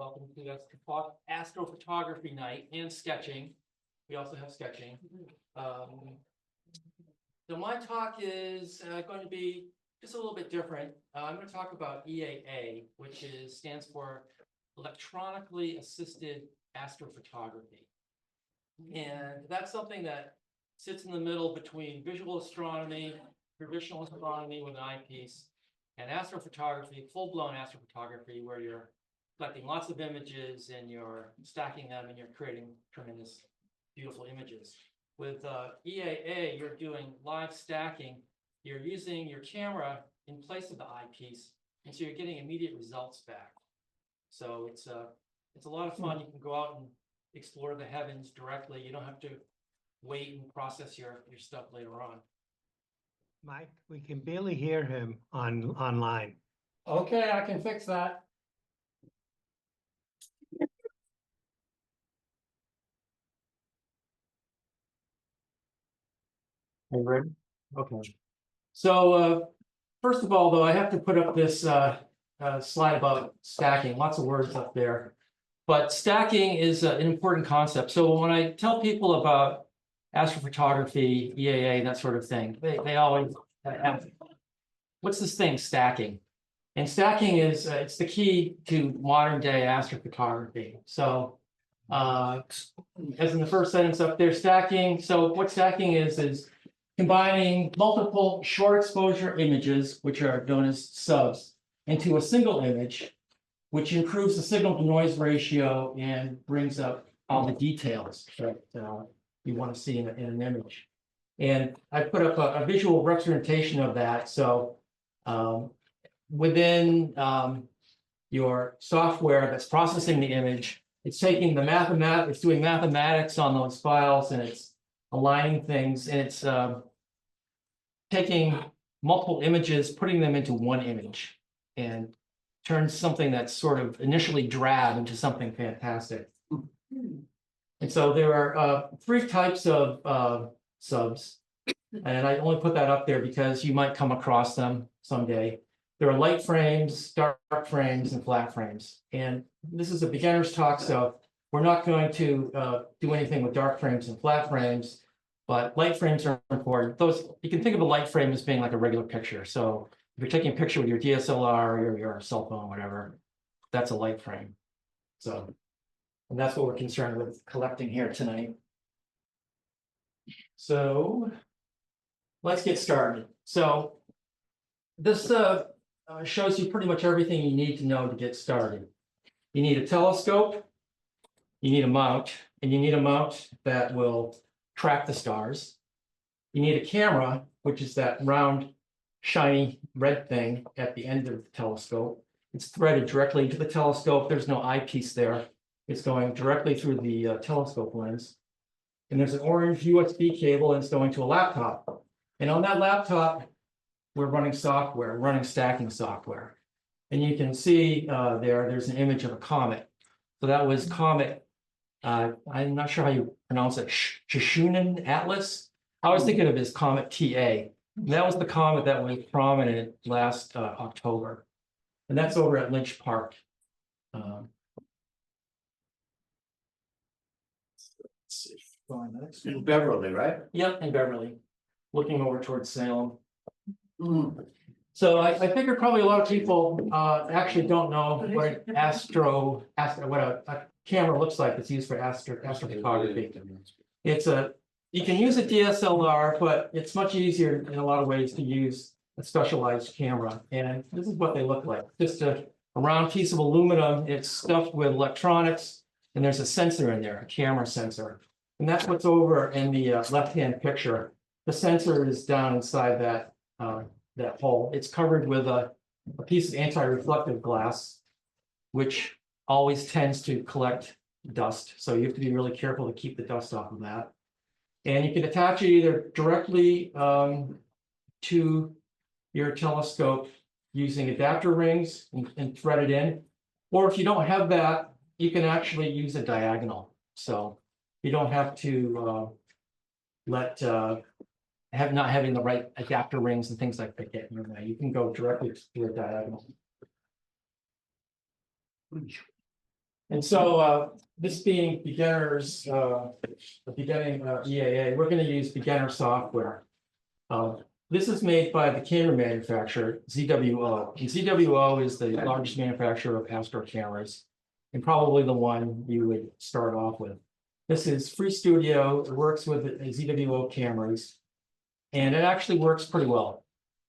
welcome to astrophotography night and sketching. We also have sketching. So my talk is going to be just a little bit different. I'm going to talk about EAA, which stands for electronically assisted astrophotography. And that's something that sits in the middle between visual astronomy, traditional astronomy with an eyepiece, and astrophotography, full-blown astrophotography, where you're collecting lots of images and you're stacking them and you're creating tremendous, beautiful images. With EAA, you're doing live stacking. You're using your camera in place of the eyepiece, and so you're getting immediate results back. So it's a lot of fun. You can go out and explore the heavens directly. You don't have to wait and process your stuff later on. Mike, we can barely hear him online. Okay, I can fix that. Are you ready? Okay. So first of all, though, I have to put up this slide about stacking. Lots of words up there. But stacking is an important concept. So when I tell people about astrophotography, EAA, that sort of thing, they always ask, what's this thing, stacking? And stacking is it's the key to modern day astrophotography. So as in the first sentence up there, stacking. So what stacking is combining multiple short exposure images, which are known as subs, into a single image, which improves the signal to noise ratio and brings up all the details that you want to see in an image. And I put up a visual representation of that. So within your software that's processing the image, it's taking the it's doing mathematics on those files, and it's aligning things, and it's taking multiple images, putting them into one image, and turns something that's sort of initially drab into something fantastic. And so there are three types of subs, and I only put that up there because you might come across them someday. There are light frames, dark frames, and flat frames. And this is a beginner's talk, so we're not going to do anything with dark frames and flat frames, but light frames are important. Those, you can think of a light frame as being like a regular picture. So if you're taking a picture with your DSLR or your cell phone, whatever, that's a light frame. So, and that's what we're concerned with collecting here tonight. So let's get started. So this shows you pretty much everything you need to know to get started. You need a telescope, you need a mount, and you need a mount that will track the stars. You need a camera, which is that round, shiny red thing at the end of the telescope. It's threaded directly into the telescope. There's no eyepiece there. It's going directly through the telescope lens. And there's an orange USB cable, and it's going to a laptop. And on that laptop, we're running software, running stacking software. And you can see there's an image of a comet. So that was Comet, I'm not sure how you pronounce it, Shushunan Atlas. I was thinking of it as Comet TA. And that was the comet that was prominent last October. And that's over at Lynch Park. Let's see. In Beverly, right? Yep, in Beverly, looking over towards Salem. So I figure probably a lot of people actually don't know what a camera looks like that's used for astrophotography. It's you can use a DSLR, but it's much easier in a lot of ways to use a specialized camera. And this is what they look like. Just a round piece of aluminum. It's stuffed with electronics, and there's a sensor in there, a camera sensor. And that's what's over in the left-hand picture. The sensor is down inside that hole. It's covered with a piece of anti-reflective glass, which always tends to collect dust. So you have to be really careful to keep the dust off of that. And you can attach it either directly to your telescope using adapter rings and thread it in. Or if you don't have that, you can actually use a diagonal. So you don't have to not having the right adapter rings and things like that get in your way. You can go directly to a diagonal. And so this being beginners, beginning EAA, we're going to use beginner software. This is made by the camera manufacturer, ZWO. And ZWO is the largest manufacturer of astro cameras, and probably the one you would start off with. This is Free Studio. It works with ZWO cameras, and it actually works pretty well.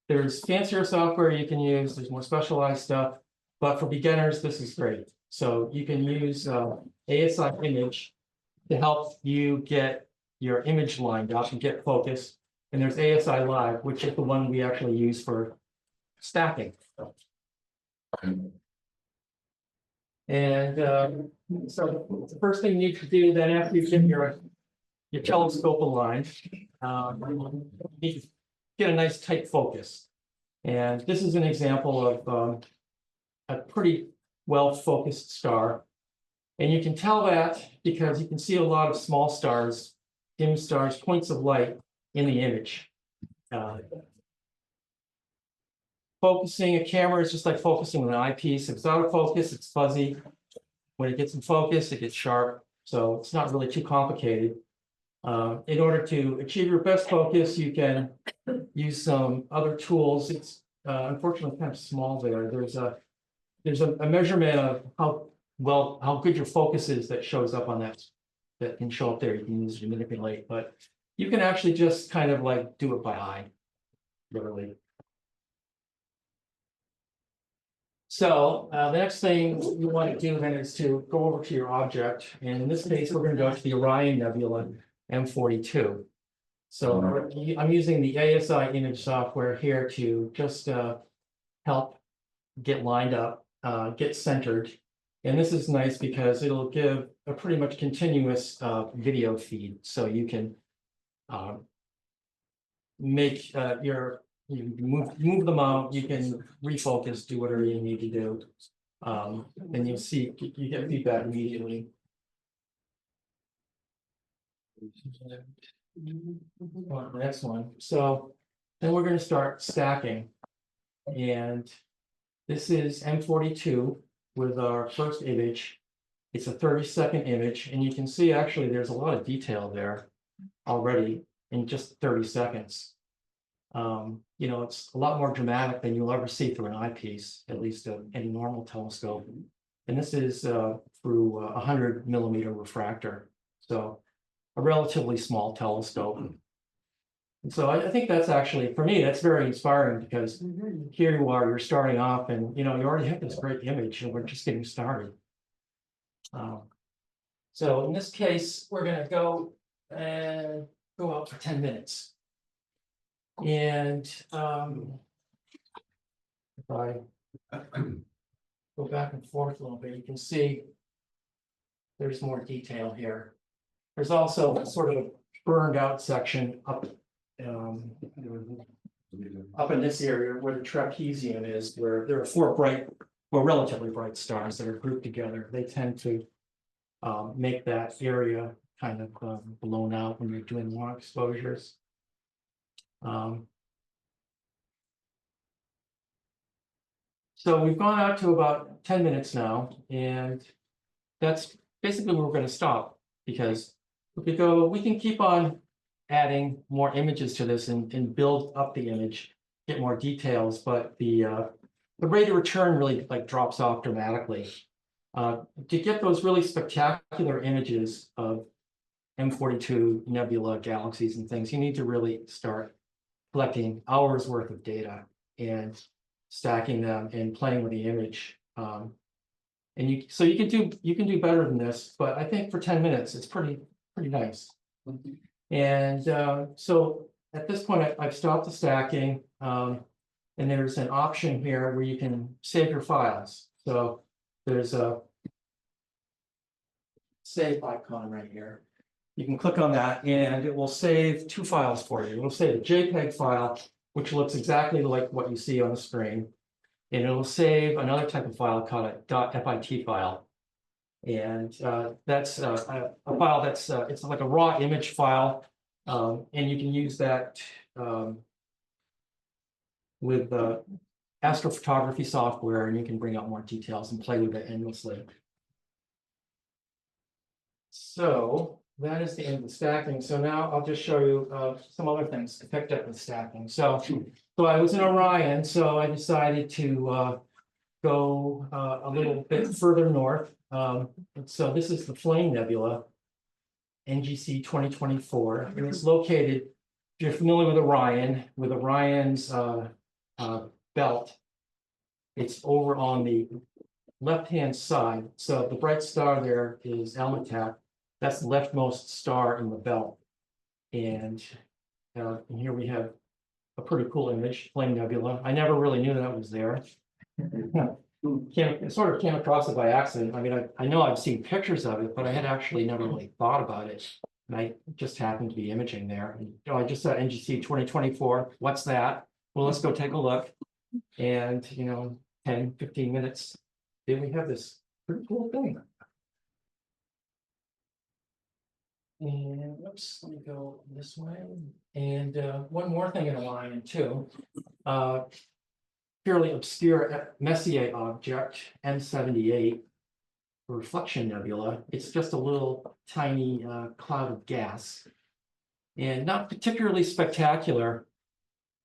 There's fancier software you can use. There's more specialized stuff, but for beginners, this is great. So you can use ASI image to help you get your image lined up and get focused. And there's ASI Live, which is the one we actually use for stacking. And so the first thing you need to do then after you get your telescope aligned, you need to get a nice tight focus. And this is an example of a pretty well-focused star. And you can tell that because you can see a lot of small stars, dim stars, points of light in the image. Focusing a camera is just like focusing with an eyepiece. If it's out of focus, it's fuzzy. When it gets in focus, it gets sharp. So it's not really too complicated. In order to achieve your best focus, you can use some other tools. It's unfortunately kind of small there. There's a measurement of how good your focus is that shows up on that can show up there. You can use it to manipulate, but you can actually just kind of like do it by eye, literally. So the next thing you want to do then is to go over to your object. And in this case, we're going to go to the Orion Nebula M42. So I'm using the ASI image software here to just help get lined up, get centered. And this is nice because it'll give a pretty much continuous video feed. So you can make you move them out, you can refocus, do whatever you need to do. And you'll see, you get feedback immediately. On the next one. So then we're going to start stacking. And this is M42 with our first image. It's a 30-second image, and you can see actually there's a lot of detail there already in just 30 seconds. You know, it's a lot more dramatic than you'll ever see through an eyepiece, at least any normal telescope. And this is through a 100mm refractor, so a relatively small telescope. And so I think that's actually, for me, that's very inspiring because here you are, you're starting off and, you know, you already have this great image and we're just getting started. So in this case, we're going to go out for 10 minutes. And if I go back and forth a little bit, you can see there's more detail here. There's also a sort of burned out section up in this area where the trapezium is, where there are four relatively bright stars that are grouped together. They tend to make that area kind of blown out when you're doing long exposures. So we've gone out to about 10 minutes now, and that's basically where we're going to stop, because we can keep on adding more images to this and build up the image, get more details, but the rate of return really like drops off dramatically. To get those really spectacular images of M42 nebula galaxies and things, you need to really start collecting hours worth of data and stacking them and playing with the image. And you can do better than this, but I think for 10 minutes it's pretty nice. And so at this point I've stopped the stacking, and there's an option here where you can save your files. So there's a save icon right here. You can click on that and it will save two files for you. It will save a JPEG file, which looks exactly like what you see on the screen. And it will save another type of file called a .fit file. And that's a file that's, it's like a raw image file. And you can use that with astrophotography software, and you can bring out more details and play with it endlessly. So that is the end of the stacking. So now I'll just show you some other things I picked up with stacking. So I was in Orion, so I decided to go a little bit further north. So this is the Flame Nebula, NGC 2024, and it's located, if you're familiar with Orion's belt, it's over on the left-hand side. So the bright star there is Alnitak. That's the leftmost star in the belt. And here we have a pretty cool image, Flame Nebula. I never really knew that was there. Sort of came across it by accident. I mean, I know I've seen pictures of it, but I had actually never really thought about it. And I just happened to be imaging there. And, I just saw NGC 2024. What's that? Well, let's go take a look. And, 10, 15 minutes, then we have this pretty cool thing. And oops, let me go this way. And one more thing in Orion too. Fairly obscure Messier object, M78, reflection nebula. It's just a little tiny cloud of gas. And not particularly spectacular,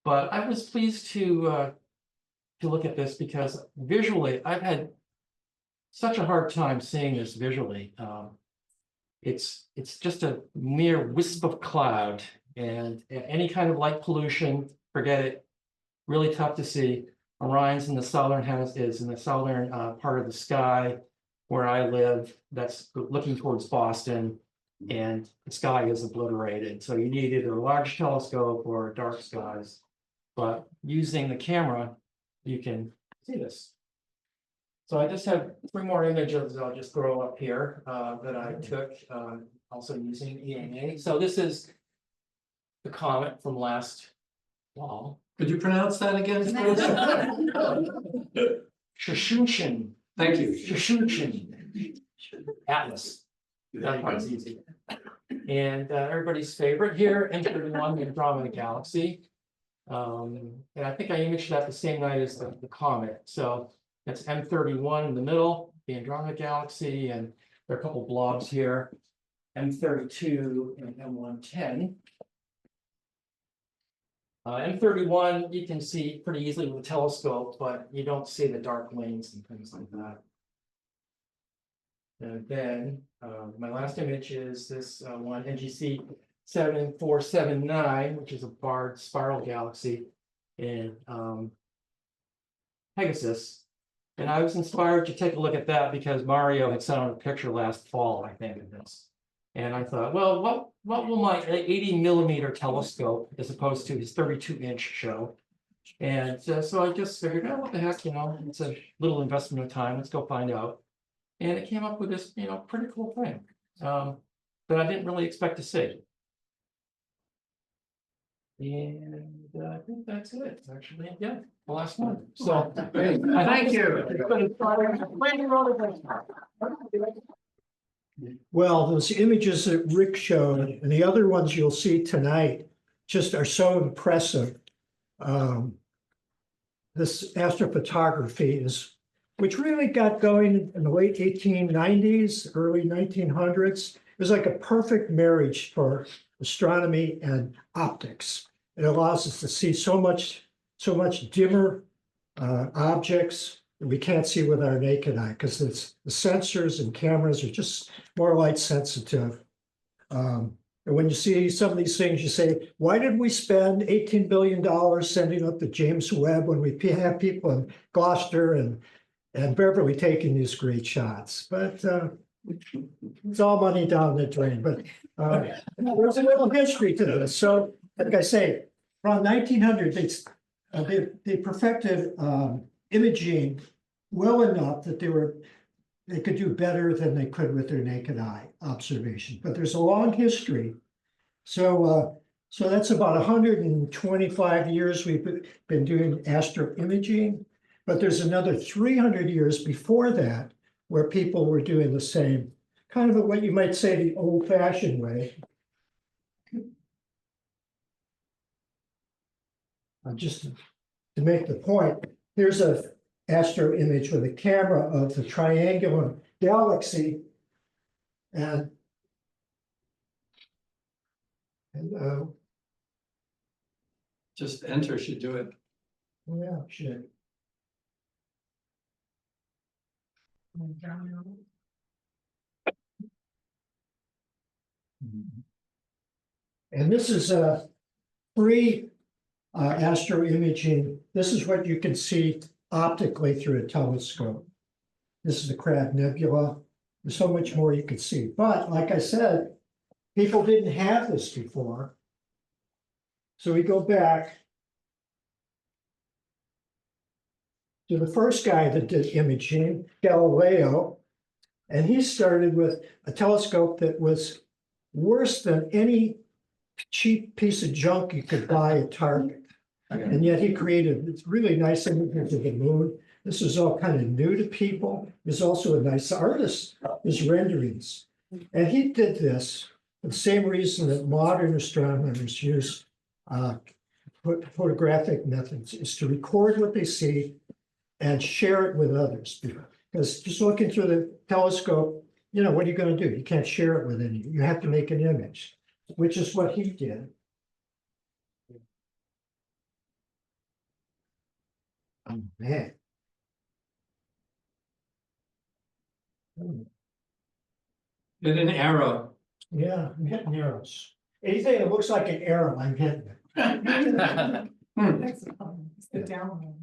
but I was pleased to look at this because visually, I've had such a hard time seeing this visually. It's just a mere wisp of cloud, and any kind of light pollution, forget it. Really tough to see. Orion's in the southern part of the sky where I live. That's looking towards Boston, and the sky is obliterated. So you need either a large telescope or dark skies. But using the camera, you can see this. So I just have 3 more images I'll just throw up here that I took also using ENA. So this is the comet from last fall. Could you pronounce that again? Shushunshin. Thank you. Shushunshin. Atlas. That part's easy. And everybody's favorite here, M31, the Andromeda Galaxy. And I think I imaged that the same night as the comet. So that's M31 in the middle, the Andromeda Galaxy, and there are a couple blobs here, M32 and M110. M31 you can see pretty easily with a telescope, but you don't see the dark lanes and things like that. And then my last image is this one, NGC 7479, which is a barred spiral galaxy in Pegasus. And I was inspired to take a look at that because Mario had sent out a picture last fall, I think, of this. And I thought, well, what will my 80mm telescope, as opposed to his 32-inch show? And so I just figured, oh, what the heck, it's a little investment of time. Let's go find out. And it came up with this, pretty cool thing that I didn't really expect to see. And I think that's it, actually. Yeah, the last one. So Thank you. Well, those images that Rick showed and the other ones you'll see tonight just are so impressive. This astrophotography which really got going in the late 1890s, early 1900s. It was like a perfect marriage for astronomy and optics. It allows us to see so much dimmer objects that we can't see with our naked eye because the sensors and cameras are just more light sensitive. And when you see some of these things, you say, why did we spend $18 billion sending up the James Webb when we have people in Gloucester and Beverly taking these great shots? But it's all money down the drain. But there's a little history to this. So, like I say, around 1900, they perfected imaging well enough that they could do better than they could with their naked eye observation. But there's a long history. So that's about 125 years we've been doing astro imaging. But there's another 300 years before that where people were doing the same, kind of what you might say the old-fashioned way. Just to make the point, here's a astro image with a camera of the triangular galaxy. And Hello. Just enter should do it. Yeah, shit. And this is a free astro imaging. This is what you can see optically through a telescope. This is the Crab Nebula. There's so much more you could see. But like I said, people didn't have this before. So we go back to the first guy that did imaging, Galileo. And he started with a telescope that was worse than any cheap piece of junk you could buy at Target. And yet he created this really nice images of the moon. This is all kind of new to people. He's also a nice artist, his renderings. And he did this for the same reason that modern astronomers use photographic methods, is to record what they see and share it with others. Because just looking through the telescope, you know, what are you going to do? You can't share it with anyone. You have to make an image, which is what he did. Oh, man. Hit an arrow. Yeah, I'm hitting arrows. Anything that looks like an arrow, I'm hitting it. That's the problem. It's the down one.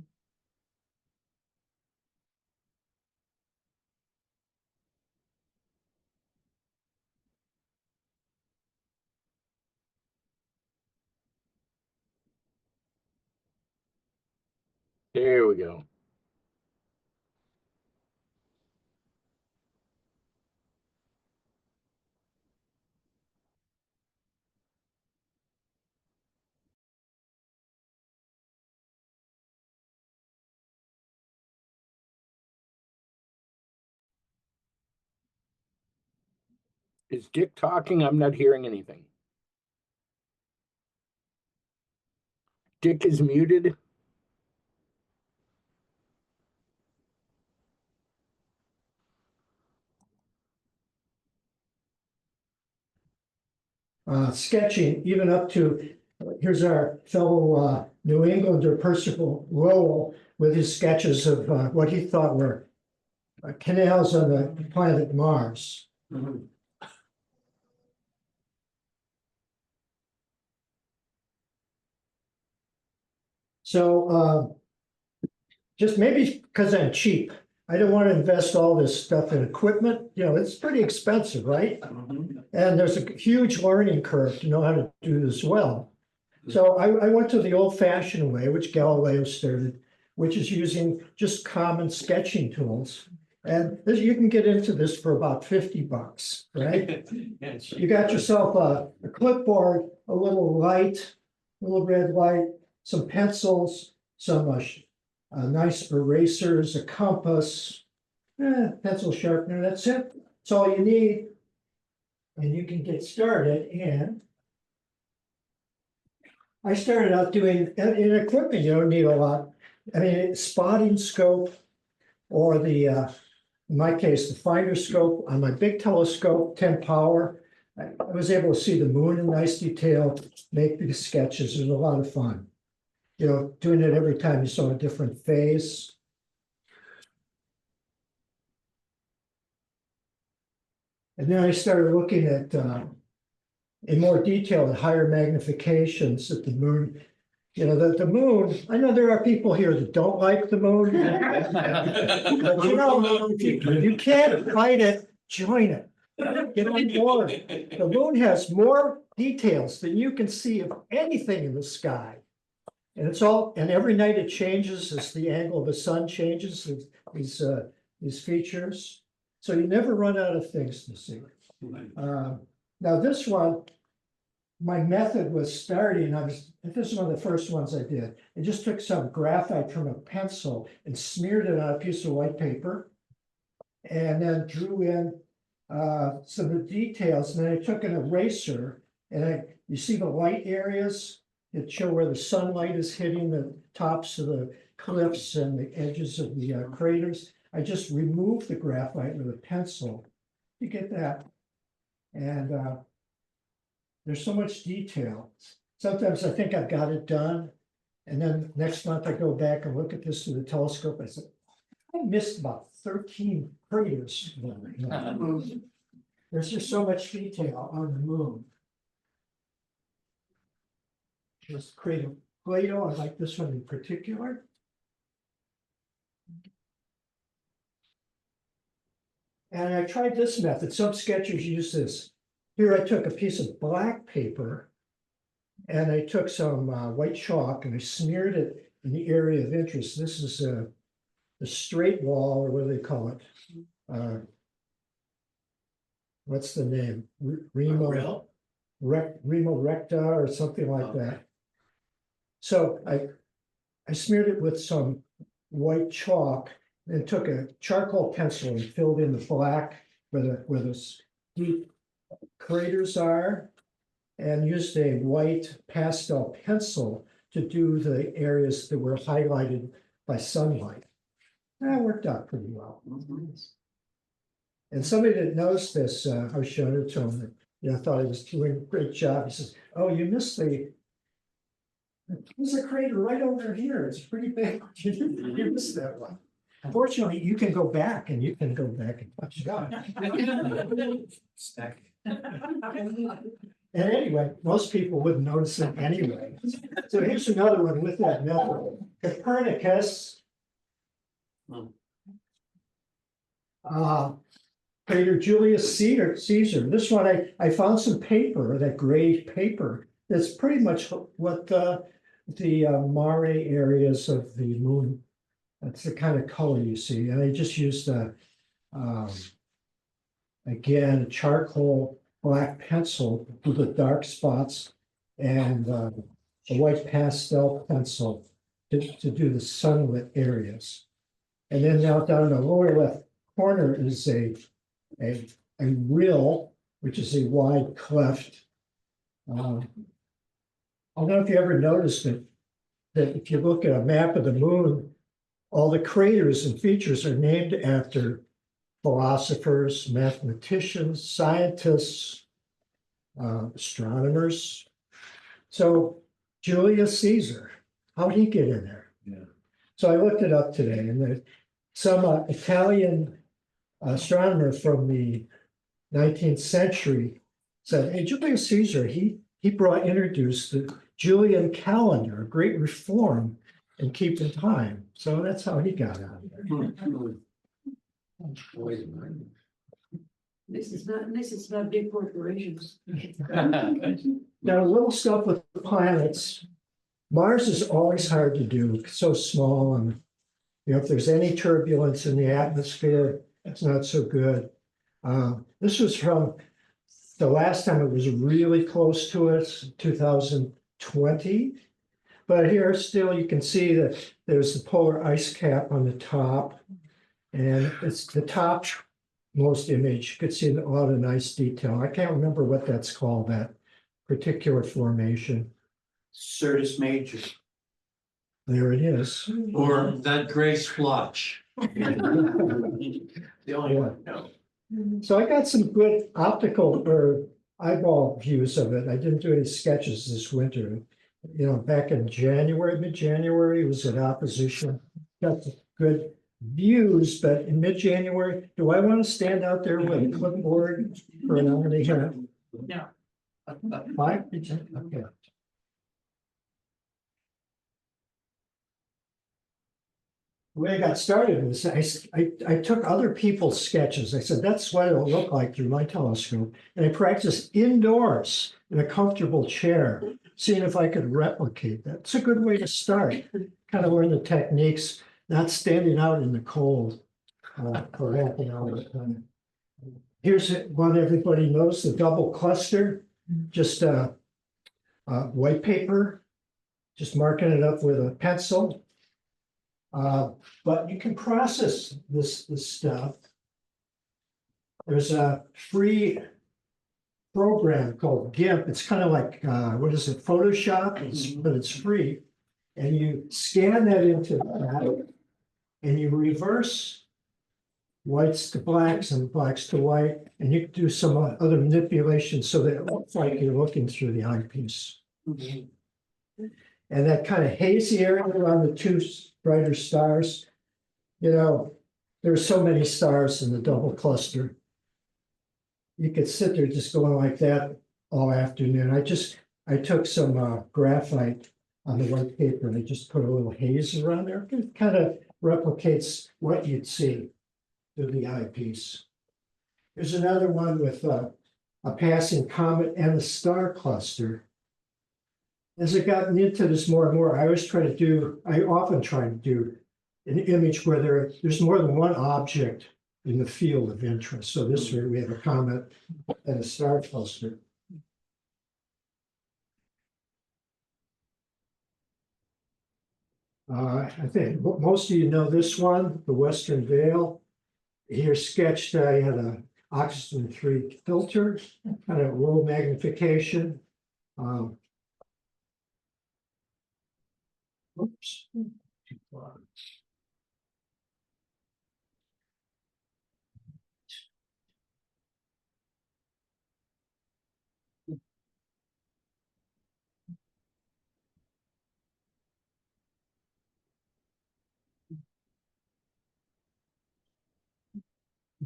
There we go. Is Dick talking? I'm not hearing anything. Dick is muted. Sketching, even up to, here's our fellow New Englander Percival Lowell with his sketches of what he thought were canals on the planet Mars. So just maybe because I'm cheap, I don't want to invest all this stuff in equipment. You know, it's pretty expensive, right? And there's a huge learning curve to know how to do this well. So I went to the old-fashioned way, which Galileo started, which is using just common sketching tools. And you can get into this for about $50, right? You got yourself a clipboard, a little light, a little red light, some pencils, some nice erasers, a compass, pencil sharpener, that's it. That's all you need. And you can get started. And I started out doing, in equipment, you don't need a lot. I mean, spotting scope or the, in my case, the finder scope on my big telescope, 10 power. I was able to see the moon in nice detail, make these sketches. It was a lot of fun. You know, doing it every time you saw a different phase. And then I started looking at, in more detail, at higher magnifications at the moon. You know, the moon, I know there are people here that don't like the moon. But you know, you can't fight it, join it. Get on board. The moon has more details than you can see of anything in the sky. And it's all, and every night it changes as the angle of the sun changes, these features. So you never run out of things to see. Now this one, my method was starting, this is one of the first ones I did. I just took some graphite from a pencil and smeared it on a piece of white paper. And then drew in some of the details. And then I took an eraser and you see the light areas that show where the sunlight is hitting the tops of the cliffs and the edges of the craters. I just removed the graphite with a pencil. You get that. And There's so much detail. Sometimes I think I've got it done. And then next month I go back and look at this through the telescope. I said, I missed about 13 craters. There's just so much detail on the moon. This crater Plato, I like this one in particular. And I tried this method. Some sketchers use this. Here I took a piece of black paper and I took some white chalk and I smeared it in the area of interest. This is the straight wall, or what do they call it? What's the name? Remo recta or something like that. So I smeared it with some white chalk and took a charcoal pencil and filled in the black where the deep craters are, and used a white pastel pencil to do the areas that were highlighted by sunlight. That worked out pretty well. And somebody that knows this, I was showing it to him, I thought he was doing a great job. He says, oh, you missed there's a crater right over here. It's pretty big. You missed that one. Unfortunately, you can go back and touch it out. And anyway, most people wouldn't notice it anyway. So here's another one with that method. Copernicus. Crater Julius Caesar. This one, I found some paper, that gray paper, that's pretty much what the mare areas of the moon, that's the kind of color you see. And I just used again, a charcoal black pencil with the dark spots and a white pastel pencil to do the sunlit areas. And then now down in the lower left corner is a rill, which is a wide cleft. I don't know if you ever noticed it, that if you look at a map of the moon, all the craters and features are named after philosophers, mathematicians, scientists, astronomers. So Julius Caesar, how did he get in there? Yeah. So I looked it up today, and some Italian astronomer from the 19th century said, hey, Julius Caesar, he introduced the Julian calendar, a great reform in keeping time. So that's how he got out there. This is not big corporations. Now, little stuff with planets. Mars is always hard to do, it's so small, and if there's any turbulence in the atmosphere, it's not so good. This was from the last time it was really close to us, 2020. But here still you can see that there's the polar ice cap on the top. And it's the top most image. You could see a lot of nice detail. I can't remember what that's called, that particular formation. Certus Major. There it is. Or that gray splotch. The only one, no. So I got some good optical or eyeball views of it. I didn't do any sketches this winter. Back in January, mid-January, it was at opposition. Got good views, but in mid-January, do I want to stand out there with a clipboard for an hour and a half? No. Why? Okay. The way I got started was I took other people's sketches. I said, that's what it'll look like through my telescope. And I practiced indoors in a comfortable chair, seeing if I could replicate that. It's a good way to start, kind of learn the techniques, not standing out in the cold for half an hour at a time. Here's one everybody knows, the double cluster, just white paper, just marking it up with a pencil. But you can process this stuff. There's a free program called GIMP. It's kind of like, what is it, Photoshop, but it's free. And you scan that into that, and you reverse whites to blacks and blacks to white, and you can do some other manipulations so that it looks like you're looking through the eyepiece. And that kind of hazy area around the two brighter stars, you know, there's so many stars in the double cluster. You could sit there just going like that all afternoon. I took some graphite on the white paper and I just put a little haze around there. It kind of replicates what you'd see through the eyepiece. There's another one with a passing comet and a star cluster. As I've gotten into this more and more, I often try to do an image where there's more than one object in the field of interest. So this way we have a comet and a star cluster. I think most of you know this one, the Western Veil. Here sketched, I had an oxygen 3 filter, kind of low magnification. Oops. Too far.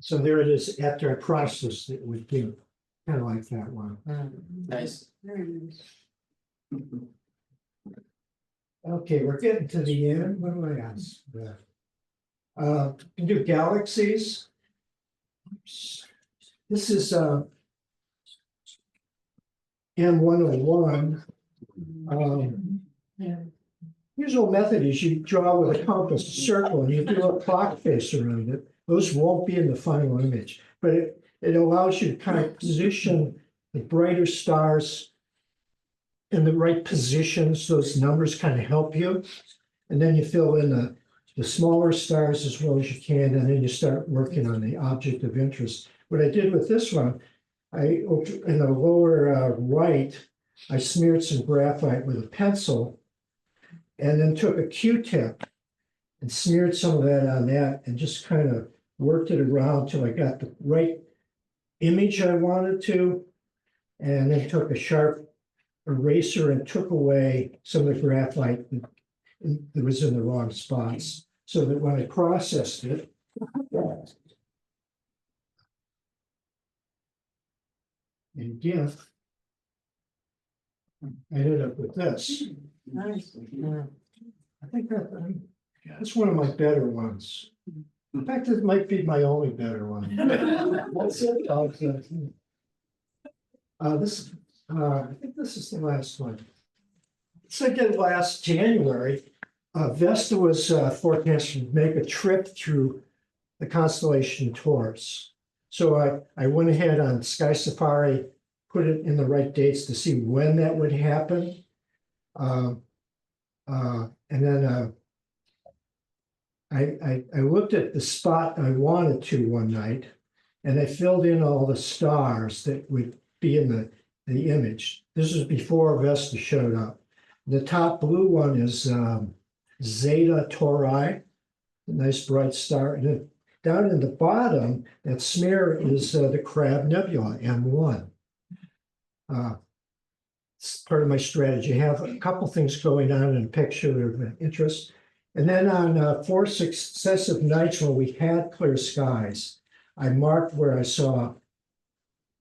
So there it is after I processed it would be kind of like that one. Nice. Very nice. Okay, we're getting to the end. What do I ask? Can do galaxies. This is M101. Yeah. Usual method is you draw with a compass a circle and you do a clock face around it. Those won't be in the final image, but it allows you to kind of position the brighter stars in the right positions. Those numbers kind of help you. And then you fill in the smaller stars as well as you can, and then you start working on the object of interest. What I did with this one, in the lower right, I smeared some graphite with a pencil and then took a Q-tip and smeared some of that on that and just kind of worked it around till I got the right image I wanted to, and then took a sharp eraser and took away some of the graphite that was in the wrong spots, so that when I processed it, and again, I ended up with this. Nice. I think that's one of my better ones. In fact, it might be my only better one. What's it? I think this is the last one. So I did last January. Vesta was forecasted to make a trip through the constellation Taurus. So I went ahead on Sky Safari, put it in the right dates to see when that would happen. And then I looked at the spot I wanted to one night, and I filled in all the stars that would be in the image. This was before Vesta showed up. The top blue one is Zeta Tauri, a nice bright star. And then down in the bottom, that smear is the Crab Nebula, M1. It's part of my strategy. I have a couple things going on in a picture of interest. And then on 4 successive nights when we had clear skies, I marked where I saw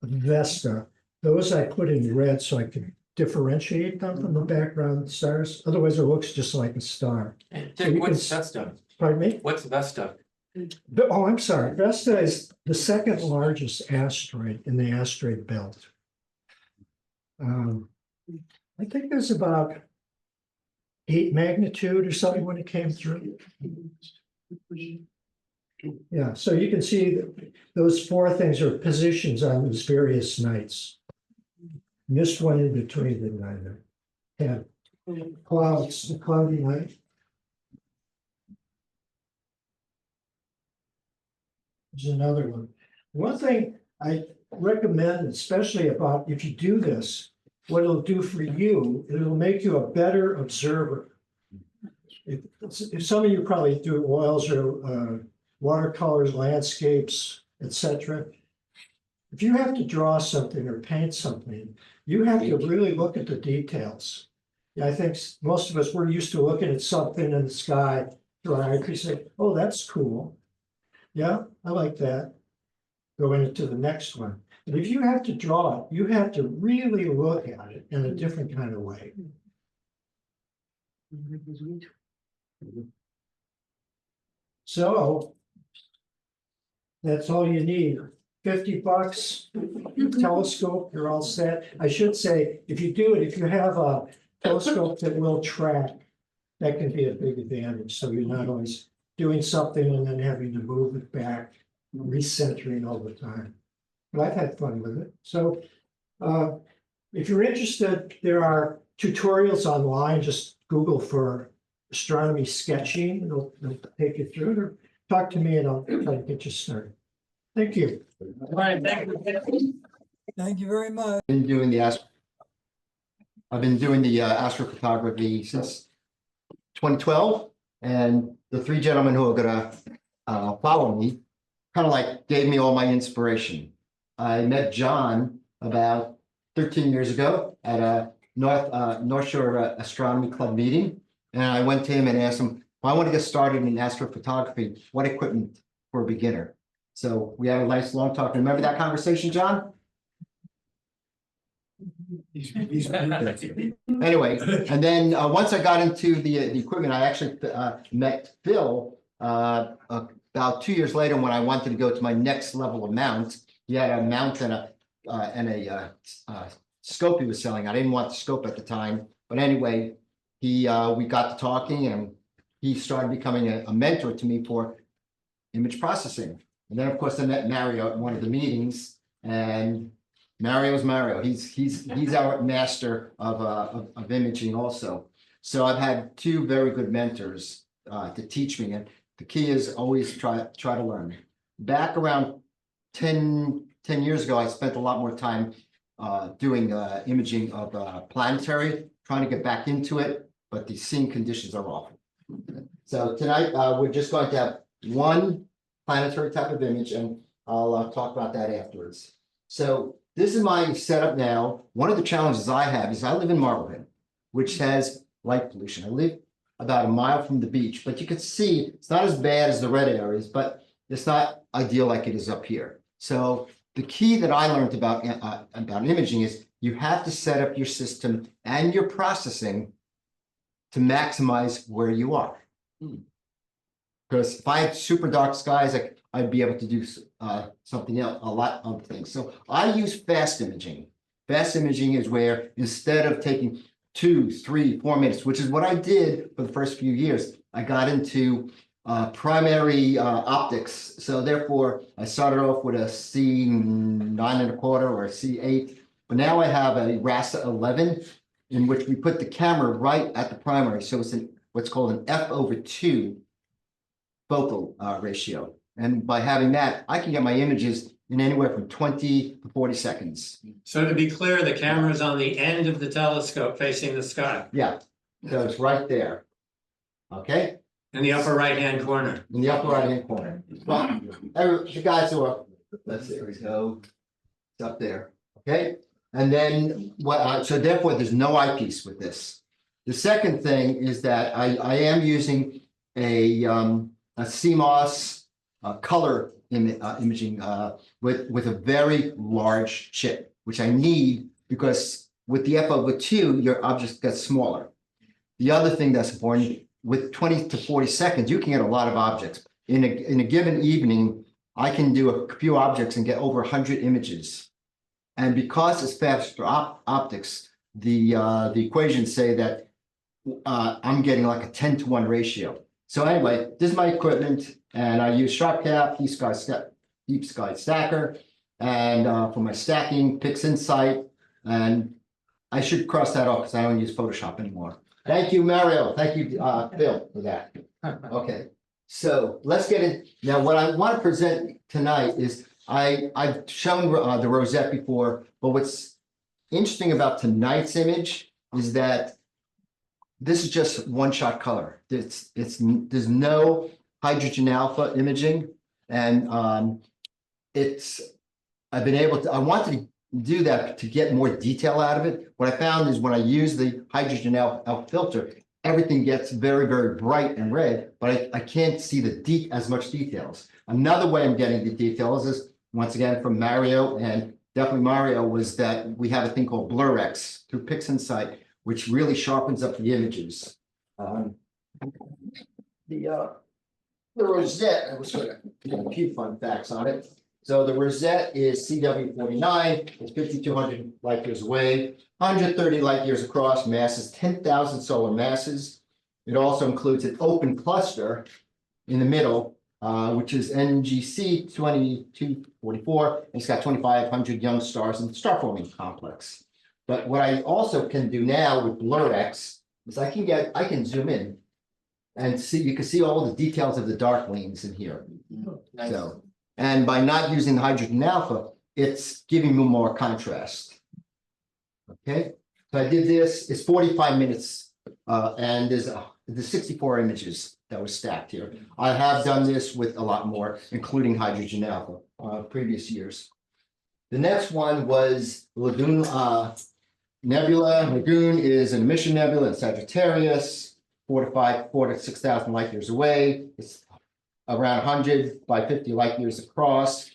Vesta. Those I put in red so I could differentiate them from the background stars. Otherwise, it looks just like a star. Dick, what's Vesta? Pardon me? What's Vesta? Oh, I'm sorry. Vesta is the second largest asteroid in the asteroid belt. I think there's about 8 magnitude or something when it came through. Yeah, so you can see that those 4 things are positions on those various nights. Missed one in between, didn't I? There. Yeah, clouds, the cloudy night. There's another one. One thing I recommend, especially about if you do this, what it'll do for you, it'll make you a better observer. If some of you probably do oils or watercolors, landscapes, etc. If you have to draw something or paint something, you have to really look at the details. Yeah, I think most of us, we're used to looking at something in the sky, dry, we say, oh, that's cool. Yeah, I like that. Going into the next one. But if you have to draw it, you have to really look at it in a different kind of way. So that's all you need. $50, telescope, you're all set. I should say, if you do it, if you have a telescope that will track, that can be a big advantage. So you're not always doing something and then having to move it back, recentering all the time. But I've had fun with it. So if you're interested, there are tutorials online. Just Google for astronomy sketching. It'll take you through it, or talk to me and I'll try to get you started. Thank you. All right, thank you. Thank you very much. Been doing the I've been doing the astrophotography since 2012, and the three gentlemen who are gonna follow me kind of like gave me all my inspiration. I met John about 13 years ago at a North Shore Astronomy Club meeting, and I went to him and asked him, well, I want to get started in astrophotography. What equipment for a beginner? So we had a nice long talk. Remember that conversation, John? Anyway, and then once I got into the equipment, I actually met Phil about 2 years later when I wanted to go to my next level of mount. He had a mount and a scope he was selling. I didn't want the scope at the time, but anyway, we got to talking, and he started becoming a mentor to me for image processing. And then, of course, I met Mario at one of the meetings, and Mario's Mario. He's our master of imaging also. So I've had two very good mentors to teach me, and the key is always try to learn. Back around 10 years ago, I spent a lot more time doing imaging of planetary, trying to get back into it, but the scene conditions are awful. So tonight we're just going to have one planetary type of image, and I'll talk about that afterwards. So this is my setup now. One of the challenges I have is I live in Marblehead, which has light pollution. I live about a mile from the beach, but you can see it's not as bad as the red areas, but it's not ideal like it is up here. So the key that I learned about imaging is you have to set up your system and your processing to maximize where you are. Because if I had super dark skies, I'd be able to do something else, a lot of things. So I use fast imaging. Fast imaging is where instead of taking 2, 3, 4 minutes, which is what I did for the first few years, I got into primary optics. So therefore, I started off with a C9.25 or a C8, but now I have a RASA 11 in which we put the camera right at the primary. So it's what's called an f/2 focal ratio. And by having that, I can get my images in anywhere from 20 to 40 seconds. So to be clear, the camera's on the end of the telescope facing the sky, Yeah, so it's right there. Okay, in the upper right-hand corner. in the upper right-hand corner. Well, the guys who are, let's see, here we go. It's up there, okay? And then, so therefore, there's no eyepiece with this. The second thing is that I am using a CMOS color imaging with a very large chip, which I need because with the f/2, your object gets smaller. The other thing that's important, with 20 to 40 seconds, you can get a lot of objects. In a given evening, I can do a few objects and get over 100 images. And because it's faster optics, the equations say that I'm getting like a 10-to-1 ratio. So anyway, this is my equipment, and I use Sharp Cap, Deep Sky Stacker, and for my stacking, PixInsight, and I should cross that off because I don't use Photoshop anymore. Thank you, Mario. Thank you, Phil, for that. Okay, so let's get in. Now, what I want to present tonight is I've shown the rosette before, but what's interesting about tonight's image is that this is just one-shot color. There's no hydrogen alpha imaging. And I've been able to, I wanted to do that to get more detail out of it. What I found is when I use the hydrogen alpha filter, everything gets very, very bright and red, but I can't see as much details. Another way I'm getting the details is, once again, from Mario, and definitely Mario, was that we have a thing called BlurX through PixInsight, which really sharpens up the images. The rosette, I was sort of a few fun facts on it. So the rosette is CW49, it's 5,200 light years away, 130 light years across, masses 10,000 solar masses. It also includes an open cluster in the middle, which is NGC 2244. And it's got 2,500 young stars in the star forming complex. But what I also can do now with BlurX is I can zoom in and see, you can see all the details of the dark lanes in here. So, and by not using the hydrogen alpha, it's giving me more contrast. Okay, so I did this, it's 45 minutes, and there's 64 images that were stacked here. I have done this with a lot more, including hydrogen alpha, previous years. The next one was Lagoon Nebula. Lagoon is an emission nebula in Sagittarius, 4 to 6,000 light years away. It's around 100 by 50 light years across.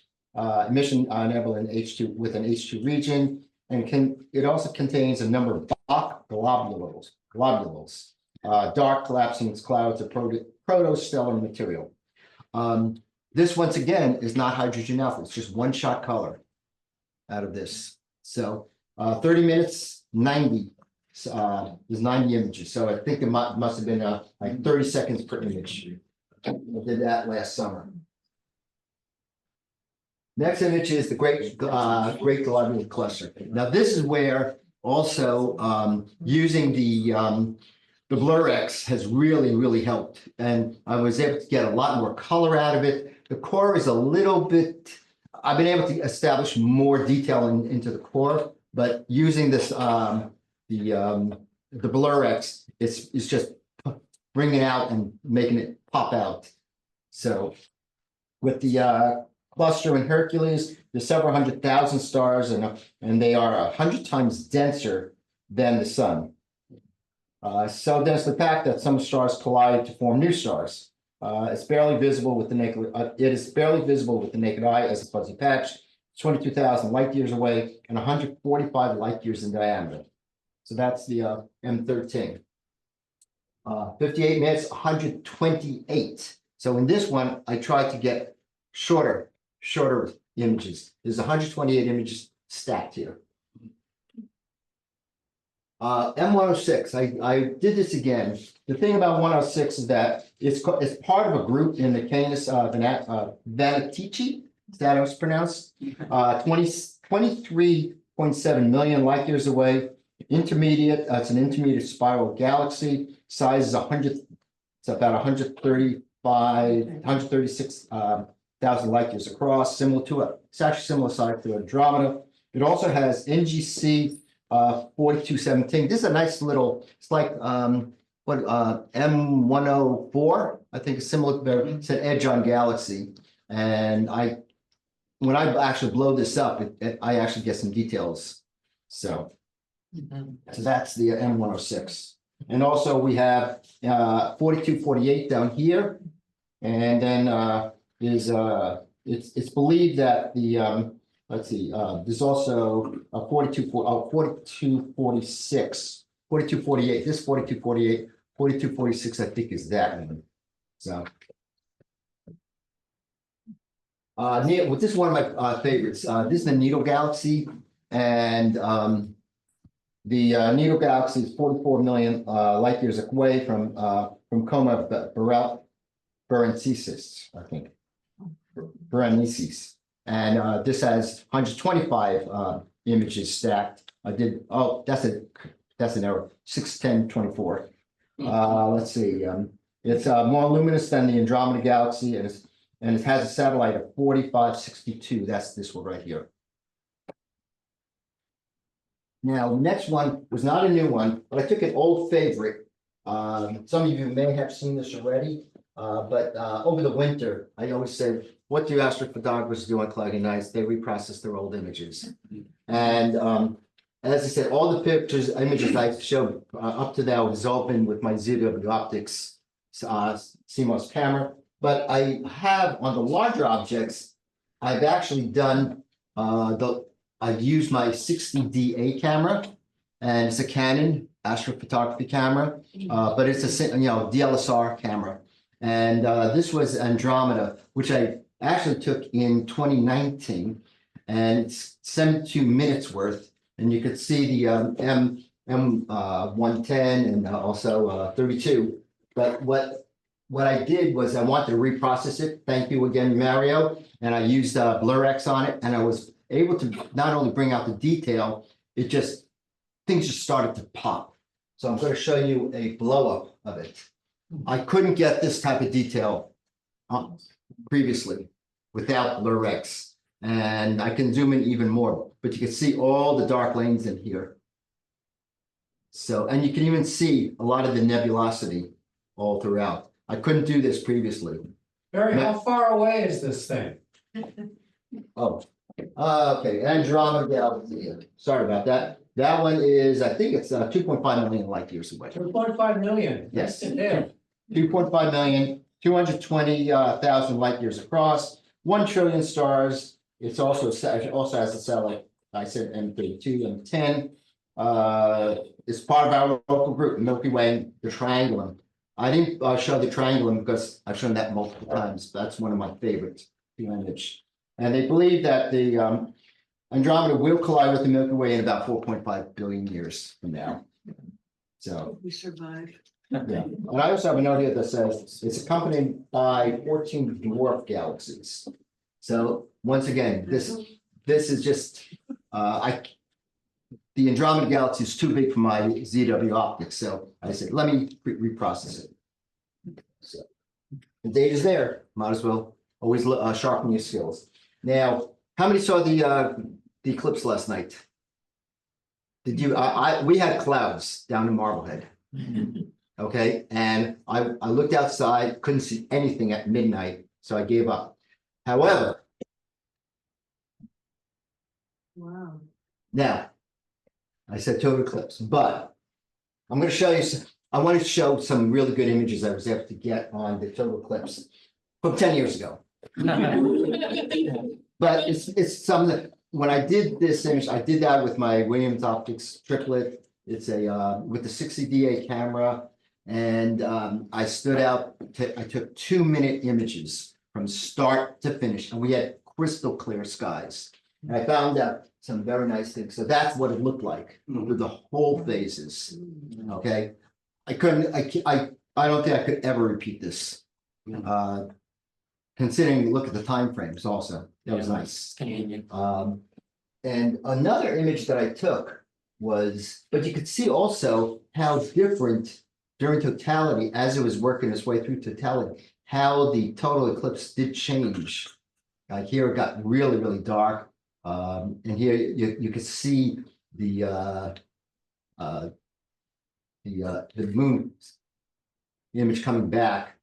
Emission nebula in H2 with an H2 region, and it also contains a number of dark globules, dark collapsing clouds of protostellar material. This once again is not hydrogen alpha; it's just one shot color out of this. So 30 minutes, 90 is 90 images. So I think it must have been like 30 seconds per image. I did that last summer. Next image is the Great Globular Cluster. Now this is where also using the BlurX has really helped, and I was able to get a lot more color out of it. The core is a little bit. I've been able to establish more detail into the core, but using this the BlurX, it's just bringing it out and making it pop out. So with the cluster in Hercules, there's several 100,000 stars, and they are 100 times denser than the sun. So densely packed that some stars collide to form new stars. It's barely visible with the naked. It is barely visible with the naked eye as a fuzzy patch. 22,000 light years away and 145 light years in diameter. So that's the M13. 58 minutes, 128. So in this one, I tried to get shorter images. There's 128 images stacked here. M106, I did this again. The thing about 106 is that it's part of a group in the Canis Venatici, is that how it's pronounced? 23.7 million light years away. Intermediate, it's an intermediate spiral galaxy. Size is 100, it's about 136,000 light years across, it's actually similar size to Andromeda. It also has NGC 4217. This is a nice little, it's like M104, I think it's similar, it's an edge on galaxy. And when I actually blow this up, I actually get some details. So that's the M106. And also we have 4248 down here. And then it's believed that the let's see, there's also a 4246, 4248, this 4248, 4246, I think is that one. So this is one of my favorites. This is the Needle Galaxy, and the Needle Galaxy is 44 million light years away from Coma Berenices, I think. Berenices. And this has 125 images stacked. That's an error, 61024. Let's see, it's more luminous than the Andromeda Galaxy, and it has a satellite of 4562. That's this one right here. Now, the next one was not a new one, but I took an old favorite. Some of you may have seen this already. But over the winter, I always say, what do astrophotographers do on cloudy nights? They reprocess their old images. And as I said, all the images I showed up to now has all been with my ZW Optics CMOS camera. But I have on the larger objects, I've actually done I've used my 60DA camera, and it's a Canon astrophotography camera, but it's a DLSR camera. And this was Andromeda, which I actually took in 2019, and it's 72 minutes worth. And you could see the M110 and also 32. But what I did was I wanted to reprocess it. Thank you again, Mario. And I used BlurX on it, and I was able to not only bring out the detail, things just started to pop. So I'm going to show you a blow up of it. I couldn't get this type of detail previously without BlurX, and I can zoom in even more, but you can see all the dark lanes in here. So, and you can even see a lot of the nebulosity all throughout. I couldn't do this previously. Barry, how far away is this thing? Oh, okay, Andromeda Galaxy. Sorry about that. That one is, I think it's 2.5 million light years away. 2.5 million. Yes. Yeah. 2.5 million, 220,000 light years across, 1 trillion stars. It also has a satellite, I said M32, M10. It's part of our local group, Milky Way, and the Triangulum. I didn't show the Triangulum because I've shown that multiple times. That's one of my favorites, the image. And they believe that the Andromeda will collide with the Milky Way in about 4.5 billion years from now. So. We survive. Yeah, and I also have a note here that says it's accompanied by 14 dwarf galaxies. So once again, this is just the Andromeda galaxy is too big for my ZW optics, so I said let me reprocess it. So the data's there. Might as well always sharpen your skills. Now, how many saw the eclipse last night? Did you? We had clouds down in Marblehead. Okay, and I looked outside, couldn't see anything at midnight, so I gave up. However, Wow. now I said total eclipse, but I'm going to show you. I want to show some really good images I was able to get on the total eclipse from 10 years ago. But it's something that when I did this image, I did that with my Williams Optics triplet. It's a with the 60DA camera. And I stood out, I took 2-minute images from start to finish, and we had crystal clear skies. And I found out some very nice things. So that's what it looked like with the whole phases. Okay. I don't think I could ever repeat this. Considering, look at the time frames also. That was nice. And another image that I took was, but you could see also how different during totality, as it was working its way through totality, how the total eclipse did change. Like here it got really, really dark. And here you could see the moon image coming back.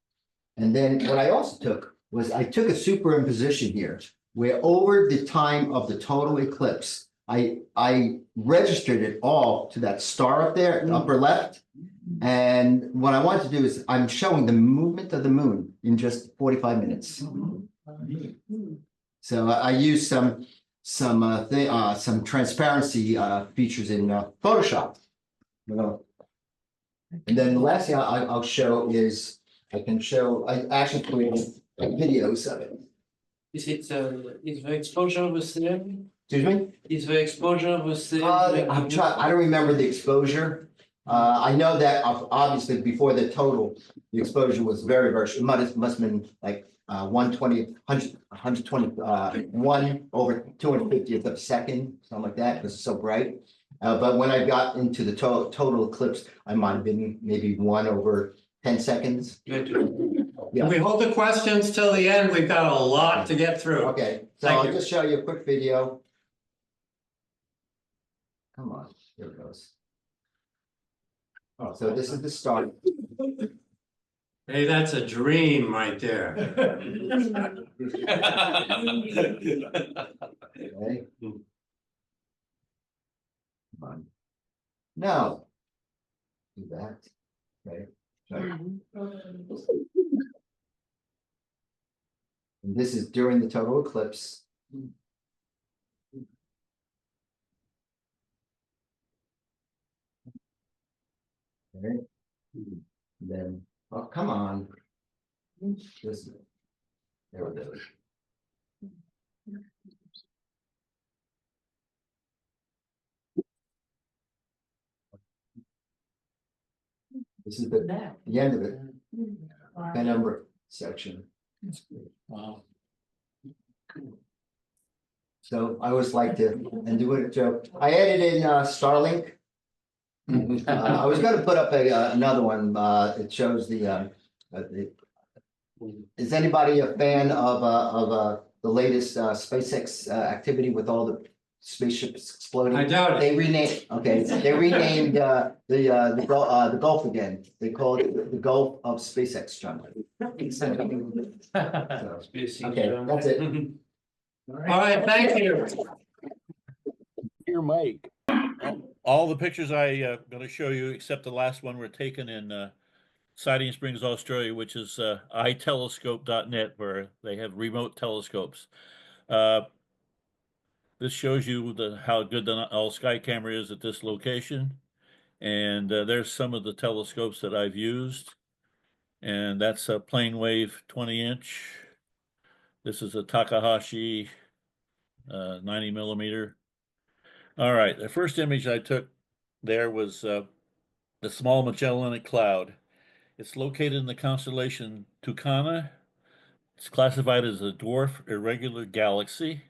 And then what I also took was I took a superimposition here, where over the time of the total eclipse, I registered it all to that star up there, upper left. And what I want to do is I'm showing the movement of the moon in just 45 minutes. So I used some transparency features in Photoshop. And then the last thing I'll show is I actually created videos of it. Is the exposure the same? Excuse me? Is the exposure the same? I don't remember the exposure. I know that obviously before the total, the exposure was very, very, it must have been like 120, over 250th of a second, something like that, because it's so bright. But when I got into the total eclipse, I might have been maybe 1 over 10 seconds. Yeah. We hold the questions till the end. We've got a lot to get through. Okay, so Thank I'll you. just show you a quick video. Come on, here it goes. Oh, so this is the start. Hey, that's a dream right there. Okay. Come on. Now. Do that. Okay. And this is during the total eclipse. Okay. Then, oh, come on. This, there we go. This is the end of it. Penumbra section. Wow. So I always like to, and do it, Joe. I added in Starlink. I was gonna put up another one, it shows is anybody a fan of the latest SpaceX activity with all the spaceships exploding? I doubt it. They renamed, okay, they renamed the Gulf again. They call it the Gulf of SpaceX, John. So, okay, that's it. All right, thank you. Your mic. All the pictures I going to show you, except the last one, were taken in Siding Springs, Australia, which is itelescope.net, where they have remote telescopes. This shows you how good the all sky camera is at this location. And there's some of the telescopes that I've used. And that's a plane wave 20-inch. This is a Takahashi 90 millimeter. All right, the first image I took there was the small Magellanic Cloud. It's located in the constellation Tucana. It's classified as a dwarf irregular galaxy.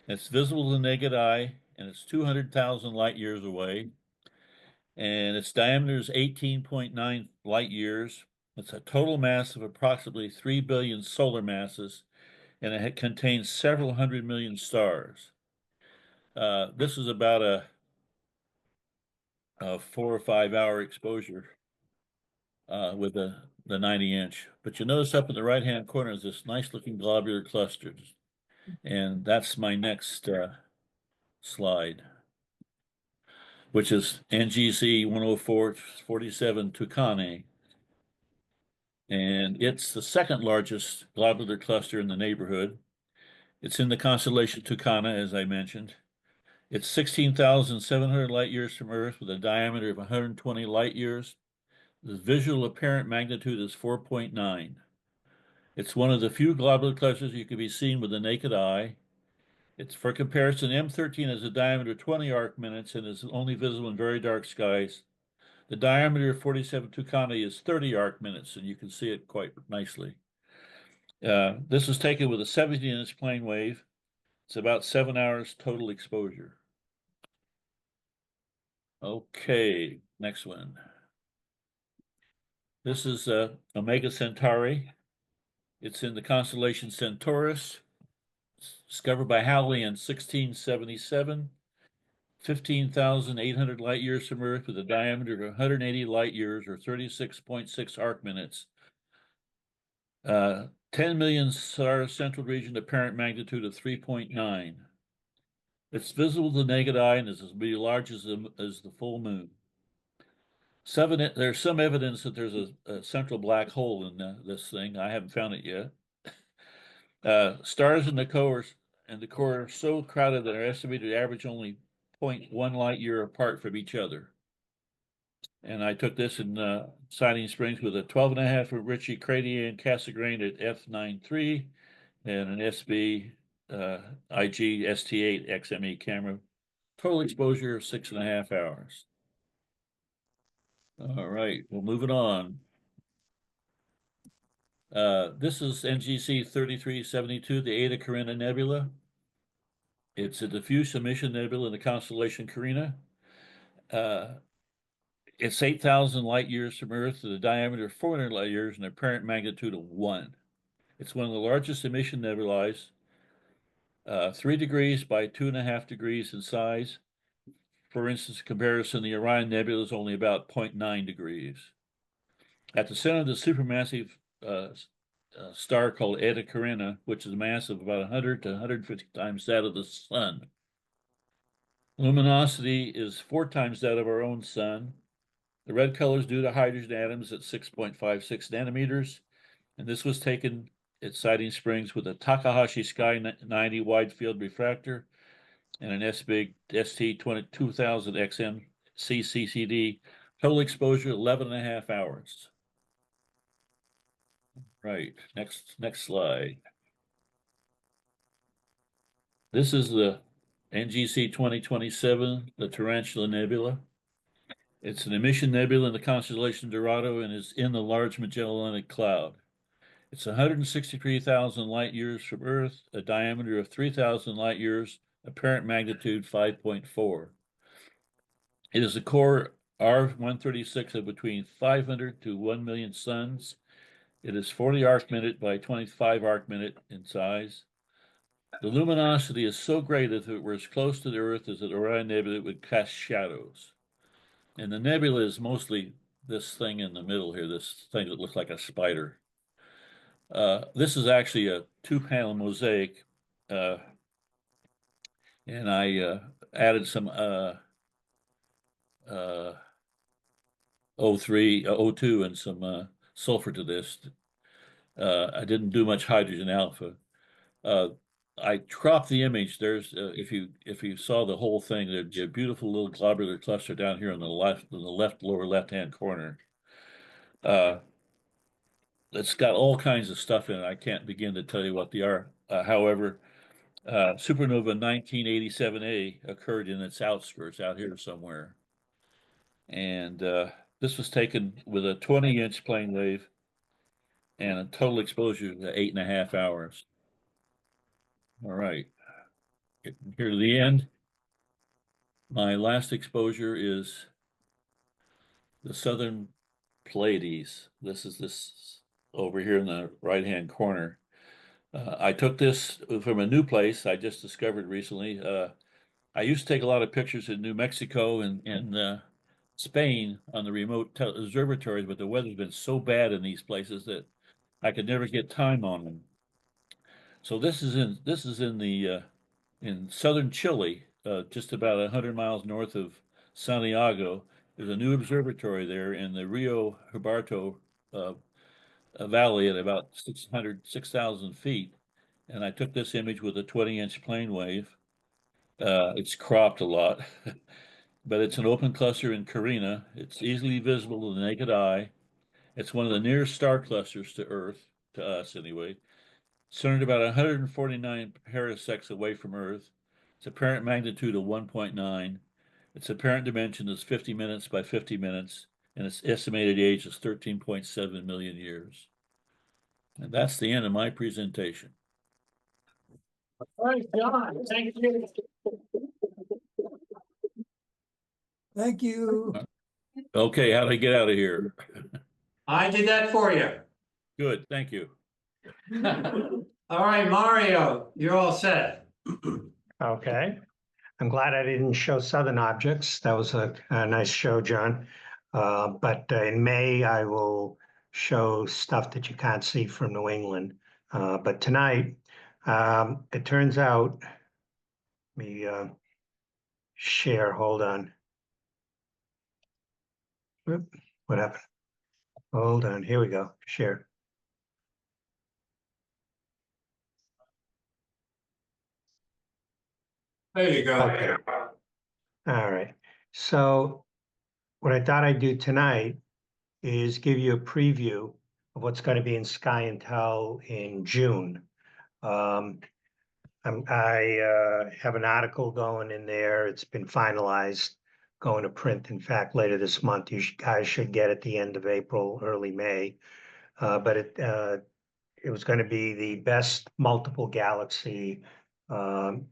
It's visible to the naked eye, and it's 200,000 light years away. And its diameter is 18.9 light years. It's a total mass of approximately 3 billion solar masses, and it contains several hundred million stars. This is about a 4 or 5 hour exposure with the 90-inch. But you notice up in the right-hand corner is this nice looking globular cluster. And that's my next slide, which is NGC 10447 Tucanae. And it's the second largest globular cluster in the neighborhood. It's in the constellation Tucana, as I mentioned. It's 16,700 light years from Earth with a diameter of 120 light years. The visual apparent magnitude is 4.9. It's one of the few globular clusters you can be seen with the naked eye. It's, for comparison, M13 has a diameter of 20 arc minutes and is only visible in very dark skies. The diameter of 47 Tucanae is 30 arc minutes, and you can see it quite nicely. This is taken with a 17-inch plane wave. It's about 7 hours total exposure. Okay, next one. This is Omega Centauri. It's in the constellation Centaurus. It's discovered by Halley in 1677. 15,800 light years from Earth with a diameter of 180 light years or 36.6 arc minutes. 10 million star central region apparent magnitude of 3.9. It's visible to the naked eye and is as large as the full moon. There's some evidence that there's a central black hole in this thing. I haven't found it yet. Stars in the core are so crowded that are estimated to average only 0.1 light year apart from each other. And I took this in Siding Springs with a 12.5 Ritchie Cranian Cassegrain at f9.3 and an SB IG ST8 XME camera. Total exposure of 6.5 hours. All right, well, moving on. This is NGC 3372, the Eta Carina Nebula. It's a diffuse emission nebula in the constellation Carina. It's 8,000 light years from Earth with a diameter of 400 light years and an apparent magnitude of 1. It's one of the largest emission nebulae, 3 degrees by 2.5 degrees in size. For instance, in comparison, the Orion Nebula is only about 0.9 degrees. At the center of the supermassive star called Eta Carina, which is a mass of about 100 to 150 times that of the sun. Luminosity is 4 times that of our own sun. The red color is due to hydrogen atoms at 6.56 nanometers, and this was taken at Siding Springs with a Takahashi Sky 90 wide field refractor and an SBIG ST2000 XM CCCD. Total exposure 11.5 hours. Right, next slide. This is the NGC 2027, the Tarantula Nebula. It's an emission nebula in the constellation Dorado and is in the Large Magellanic Cloud. It's 163,000 light years from Earth, a diameter of 3,000 light years, apparent magnitude 5.4. It is a core R136 of between 500 to 1 million suns. It is 40 arc minute by 25 arc minute in size. The luminosity is so great that if it were as close to the Earth as the Orion Nebula, it would cast shadows. And the nebula is mostly this thing in the middle here, this thing that looks like a spider. This is actually a 2-panel mosaic, and I added some O2 and some sulfur to this. I didn't do much hydrogen alpha. I cropped the image. There's if you saw the whole thing, there's a beautiful little globular cluster down here on the left, lower left-hand corner. It's got all kinds of stuff in it. I can't begin to tell you what they are. However, supernova 1987A occurred in its outskirts out here somewhere. And this was taken with a 20-inch plane wave and a total exposure of 8.5 hours. All right, getting here to the end. My last exposure is the Southern Pleiades. This is this over here in the right-hand corner. I took this from a new place I just discovered recently. I used to take a lot of pictures in New Mexico and Spain on the remote observatories, but the weather's been so bad in these places that I could never get time on them. So this is in the in southern Chile, just about 100 miles north of Santiago. There's a new observatory there in the Rio Huerto valley at about 6,000 feet. And I took this image with a 20-inch plane wave. It's cropped a lot, but it's an open cluster in Carina. It's easily visible to the naked eye. It's one of the nearest star clusters to Earth, to us anyway. Centered about 149 parsecs away from Earth. Its apparent magnitude of 1.9. Its apparent dimension is 50 minutes by 50 minutes, and its estimated age is 13.7 million years. And that's the end of my presentation. All right, John, thank you. Thank you. Okay, how do I get out of here? I did that for you. Good, thank you. All right, Mario, you're all set. Okay. I'm glad I didn't show southern objects. That was a nice show, John. But in May, I will show stuff that you can't see from New England. But tonight, it turns out, let me share, hold on. Oop, what happened? Hold on, here we go, share. There you go. Okay. All right. So what I thought I'd do tonight is give you a preview of what's going to be in Sky and Tell in June. I have an article going in there. It's been finalized, going to print, in fact, later this month. You guys should get it the end of April, early May. But it was going to be the best multiple galaxy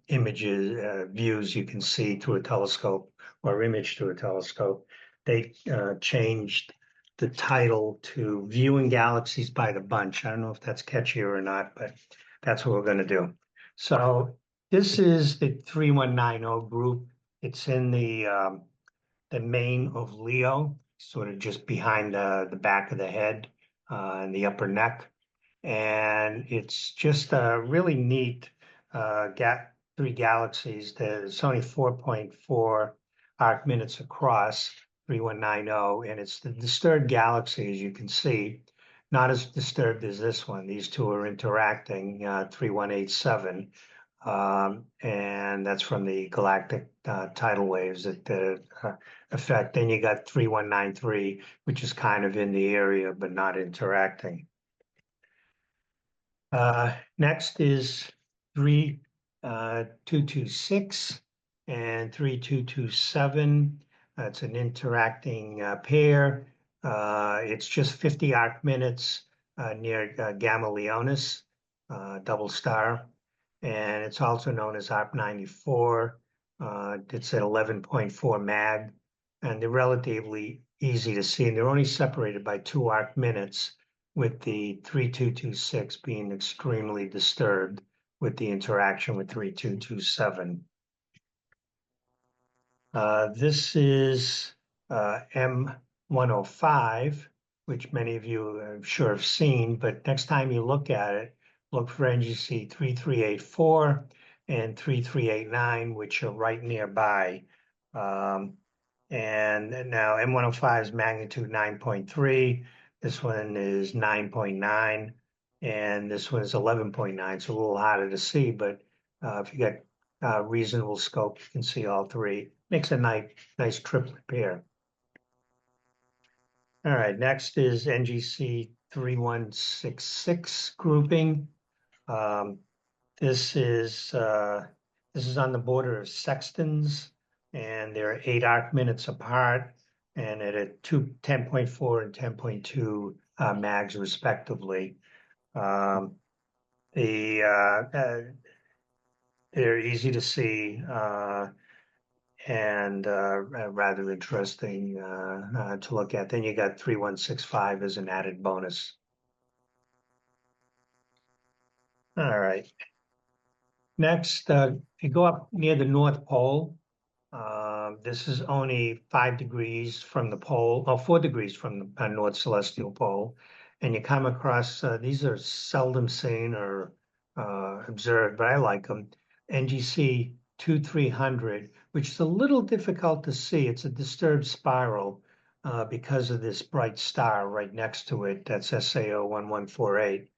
images, views you can see through a telescope or image through a telescope. They changed the title to Viewing Galaxies by the Bunch. I don't know if that's catchier or not, but that's what we're going to do. So this is the 3190 group. It's in the main of Leo. sort of just behind the back of the head and the upper neck. And it's just a really neat three galaxies. There's only 4.4 arc minutes across, 3190, and it's the disturbed galaxy, as you can see, not as disturbed as this one. These two are interacting, 3187. And that's from the galactic tidal waves that affect. Then you got 3193, which is kind of in the area but not interacting. Next is 3226 and 3227. It's an interacting pair. It's just 50 arc minutes near Gamma Leonis, double star. And it's also known as ARP 94. It's at 11.4 mag, and they're relatively easy to see. And they're only separated by 2 arc minutes, with the 3226 being extremely disturbed with the interaction with 3227. This is M105, which many of you I'm sure have seen, but next time you look at it, look for NGC 3384 and 3389, which are right nearby. And now M105 is magnitude 9.3. This one is 9.9, and this one is 11.9. So a little harder to see, but if you get reasonable scope, you can see all three. Makes a nice triplet pair. All right, next is NGC 3166 grouping. This is on the border of sextants, and they're 8 arc minutes apart, and at 10.4 and 10.2 mags respectively. They're easy to see and rather interesting to look at. Then you got 3165 as an added bonus. All right. Next, you go up near the North Pole. This is only 5 degrees from the pole, or 4 degrees from the North Celestial Pole. And you come across, these are seldom seen or observed, but I like them. NGC 2300, which is a little difficult to see. It's a disturbed spiral because of this bright star right next to it. That's SAO 1148.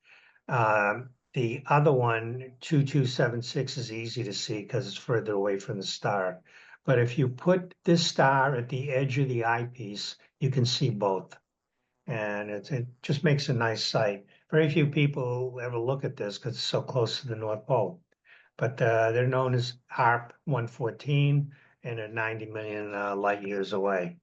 The other one, 2276, is easy to see because it's further away from the star. But if you put this star at the edge of the eyepiece, you can see both. And it just makes a nice sight. Very few people ever look at this because it's so close to the North Pole. But they're known as ARP 114 and are 90 million light years away.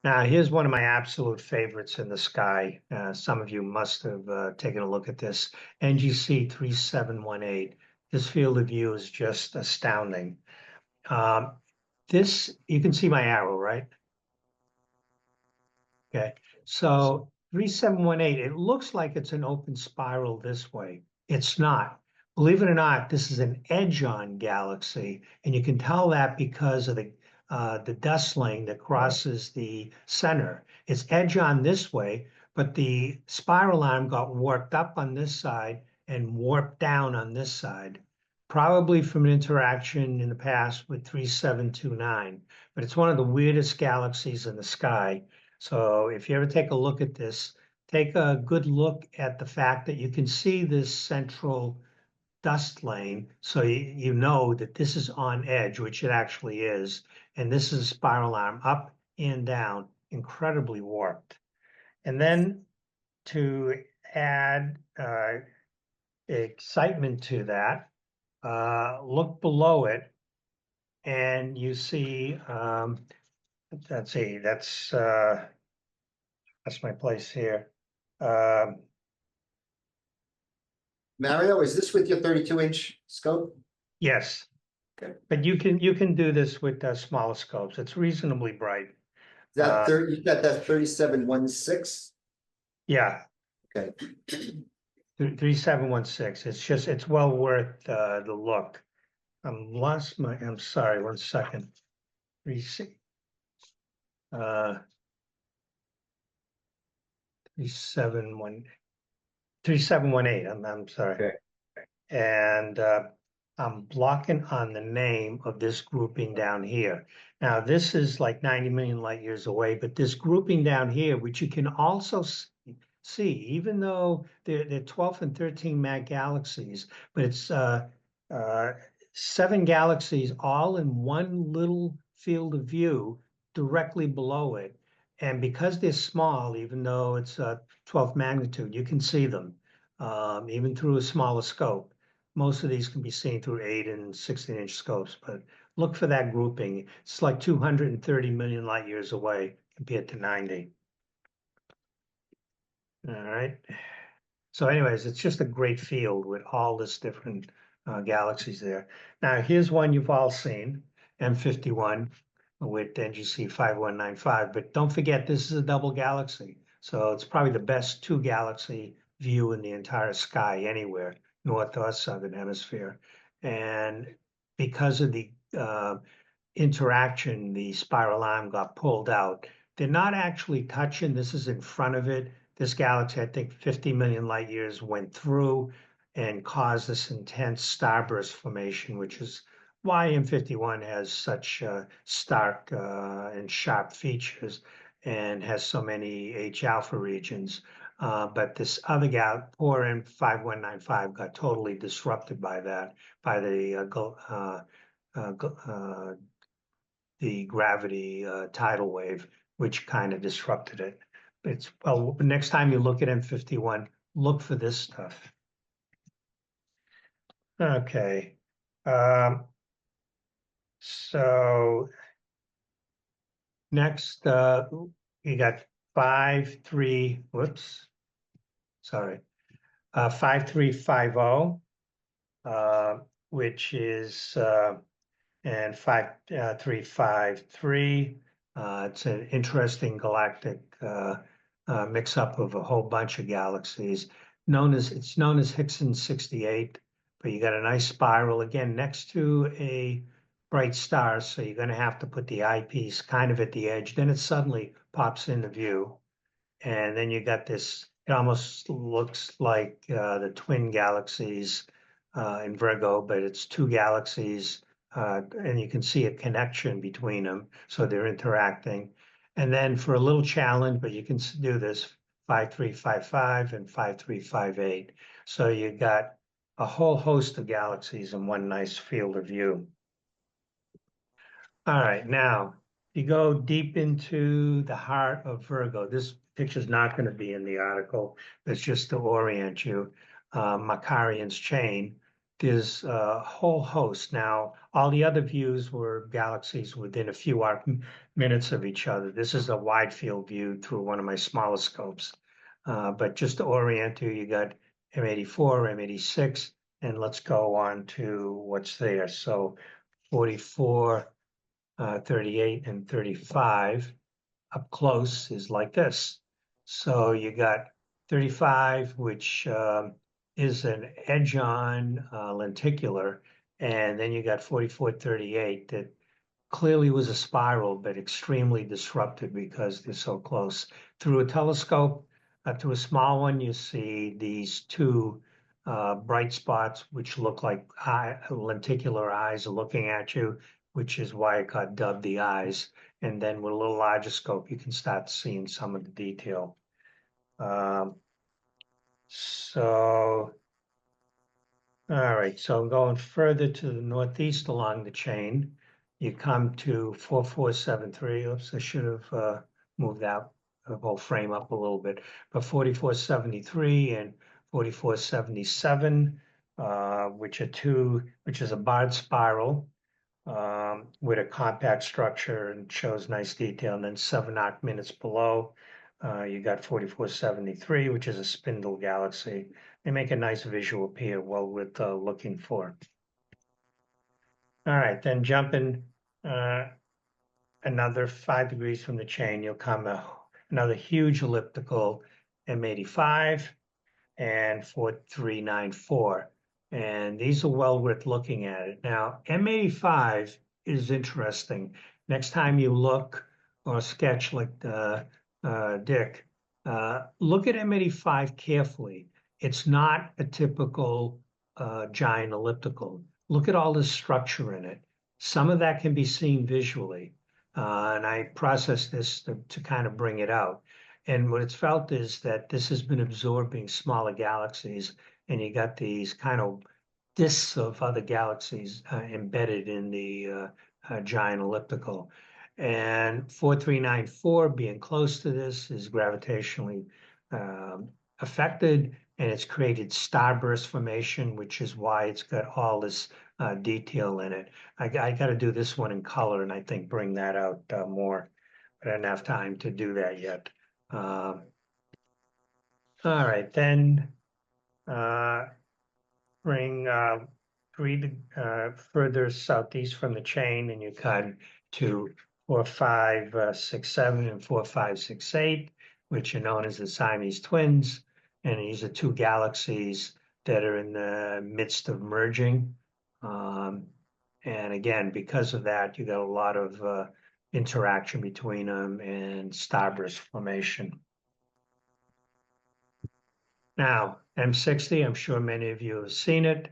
Now, here's one of my absolute favorites in the sky. Some of you must have taken a look at this. NGC 3718. This field of view is just astounding. You can see my arrow, right? Okay, so 3718, it looks like it's an open spiral this way. It's not. Believe it or not, this is an edge-on galaxy, and you can tell that because of the dust lane that crosses the center. It's edge-on this way, but the spiral arm got warped up on this side and warped down on this side, probably from an interaction in the past with 3729. But it's one of the weirdest galaxies in the sky. So if you ever take a look at this, take a good look at the fact that you can see this central dust lane, so you know that this is on edge, which it actually is, and this is a spiral arm up and down, incredibly warped. And then to add excitement to that, look below it, and you see, let's see, that's my place here. Mario, is this with your 32-inch scope? Yes. Okay. But you can do this with smaller scopes. It's reasonably bright. Is that 30, you got that 3716? Yeah. Okay. 3716. It's well worth the look. I'm sorry, 1 second. 3718, I'm sorry. Okay. And I'm blocking on the name of this grouping down here. Now, this is like 90 million light years away, but this grouping down here, which you can also see, even though they're 12 and 13 mag galaxies, but it's 7 galaxies all in one little field of view directly below it. And because they're small, even though it's 12th magnitude, you can see them even through a smaller scope. Most of these can be seen through 8 and 16-inch scopes, but look for that grouping. It's like 230 million light years away compared to 90. All right. So anyways, it's just a great field with all this different galaxies there. Now, here's one you've all seen, M51 with NGC 5195, but don't forget this is a double galaxy. So it's probably the best 2-galaxy view in the entire sky anywhere, north or southern hemisphere. And because of the interaction, the spiral arm got pulled out. They're not actually touching. This is in front of it. This galaxy, I think 50 million light years went through and caused this intense starburst formation, which is why M51 has such stark and sharp features and has so many H alpha regions. But this other poor M5195 got totally disrupted by that, by the gravity tidal wave, which kind of disrupted it. It's well, next time you look at M51, look for this stuff. Okay. So next, you got 5350, which is and 5353. It's an interesting galactic mix-up of a whole bunch of galaxies. It's known as Hickson 68, but you got a nice spiral again next to a bright star, so you're going to have to put the eyepiece kind of at the edge. Then it suddenly pops into view, and then you got this. It almost looks like the twin galaxies in Virgo, but it's 2 galaxies. And you can see a connection between them, so they're interacting. And then for a little challenge, but you can do this, 5355 and 5358. So you got a whole host of galaxies in one nice field of view. All right, now you go deep into the heart of Virgo. This picture is not going to be in the article. It's just to orient you. Macarian's chain. There's a whole host. Now, all the other views were galaxies within a few minutes of each other. This is a wide field view through one of my smaller scopes. But just to orient you, you got M84, M86, and let's go on to what's there. So 44, 38, and 35 up close is like this. So you got 35, which is an edge-on lenticular, and then you got 4438 that clearly was a spiral, but extremely disrupted because they're so close. Through a telescope, to a small one, you see these 2 bright spots, which look like lenticular eyes looking at you, which is why it got dubbed the eyes. And then with a little larger scope, you can start seeing some of the detail. So, all right, so going further to the northeast along the chain, you come to 4473. Oops, I should have moved that whole frame up a little bit. But 4473 and 4477, which is a barred spiral with a compact structure and shows nice detail. And then 7 arc minutes below, you got 4473, which is a spindle galaxy. They make a nice visual appear, well worth looking for. All right, then jumping another 5 degrees from the chain, you'll come another huge elliptical M85 and 4394. And these are well worth looking at it. Now, M85 is interesting. Next time you look or sketch like Dick, look at M85 carefully. It's not a typical giant elliptical. Look at all the structure in it. Some of that can be seen visually. And I processed this to kind of bring it out. And what it's felt is that this has been absorbing smaller galaxies, and you got these kind of disks of other galaxies embedded in the giant elliptical. And 4394 being close to this is gravitationally affected, and it's created starburst formation, which is why it's got all this detail in it. I got to do this one in color, and I think bring that out more. But I didn't have time to do that yet. All right, then bring 3 further southeast from the chain, and you cut to 4567 and 4568, which are known as the Siamese twins. And these are 2 galaxies that are in the midst of merging. And again, because of that, you got a lot of interaction between them and starburst formation. Now, M60, I'm sure many of you have seen it,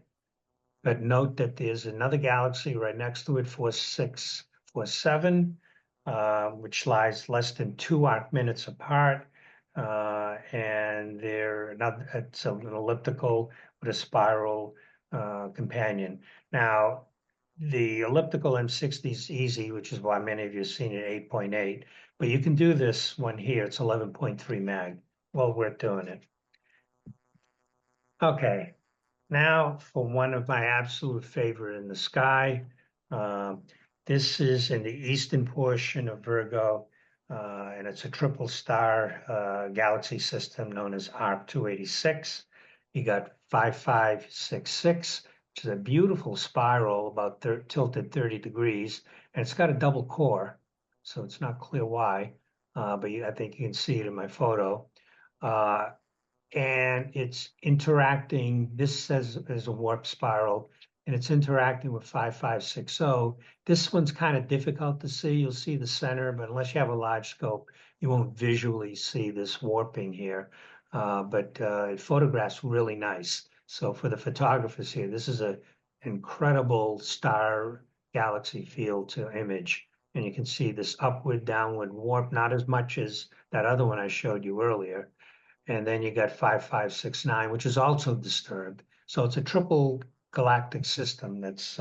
but note that there's another galaxy right next to it, 4647, which lies less than 2 arc minutes apart. And it's an elliptical with a spiral companion. Now, the elliptical M60 is easy, which is why many of you have seen it 8.8, but you can do this one here. It's 11.3 mag. Well worth doing it. Okay, now for one of my absolute favorite in the sky. This is in the eastern portion of Virgo, and it's a triple star galaxy system known as ARC 286. You got 5566, which is a beautiful spiral about tilted 30 degrees, and it's got a double core, so it's not clear why, but I think you can see it in my photo. And it's interacting, this says is a warp spiral, and it's interacting with 5560. This one's kind of difficult to see. You'll see the center, but unless you have a large scope, you won't visually see this warping here. But it photographs really nice. So for the photographers here, this is an incredible star galaxy field to image. And you can see this upward, downward warp, not as much as that other one I showed you earlier. And then you got 5569, which is also disturbed. So it's a triple galactic system that's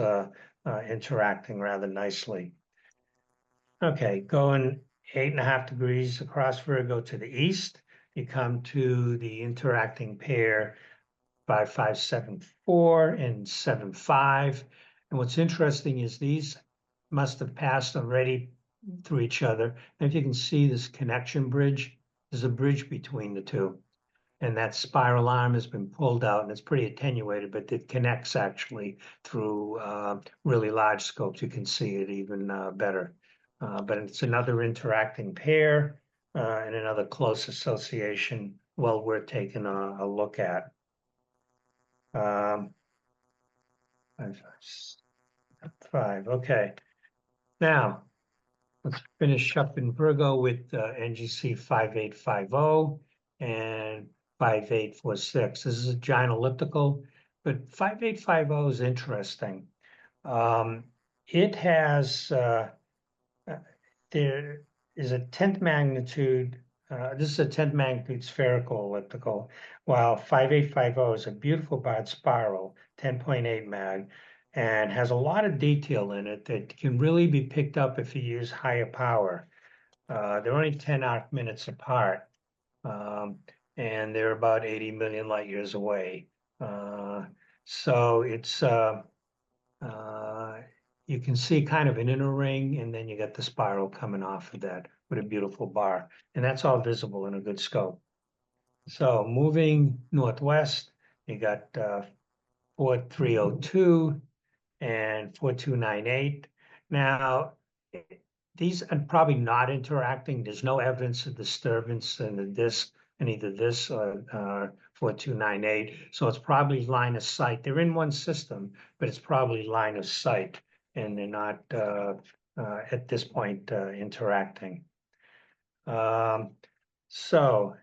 interacting rather nicely. Okay, going 8.5 degrees across Virgo to the east, you come to the interacting pair 5574 and 75. And what's interesting is these must have passed already through each other. And if you can see this connection bridge, there's a bridge between the two, and that spiral arm has been pulled out, and it's pretty attenuated, but it connects actually through really large scopes. You can see it even better. But it's another interacting pair and another close association, well worth taking a look at. 5, okay. Now, let's finish up in Virgo with NGC 5850 and 5846. This is a giant elliptical, but 5850 is interesting. It has, there is a 10th magnitude, this is a 10th magnitude spherical elliptical, while 5850 is a beautiful barred spiral, 10.8 mag, and has a lot of detail in it that can really be picked up if you use higher power. They're only 10 arc minutes apart, and they're about 80 million light years away. So it's, you can see kind of an inner ring, and then you got the spiral coming off of that with a beautiful bar. And that's all visible in a good scope. So moving northwest, you got 4302 and 4298. Now, these are probably not interacting. There's no evidence of disturbance in the disk in either this or 4298. So it's probably line of sight. They're in one system, but it's probably line of sight, and they're not at this point interacting. So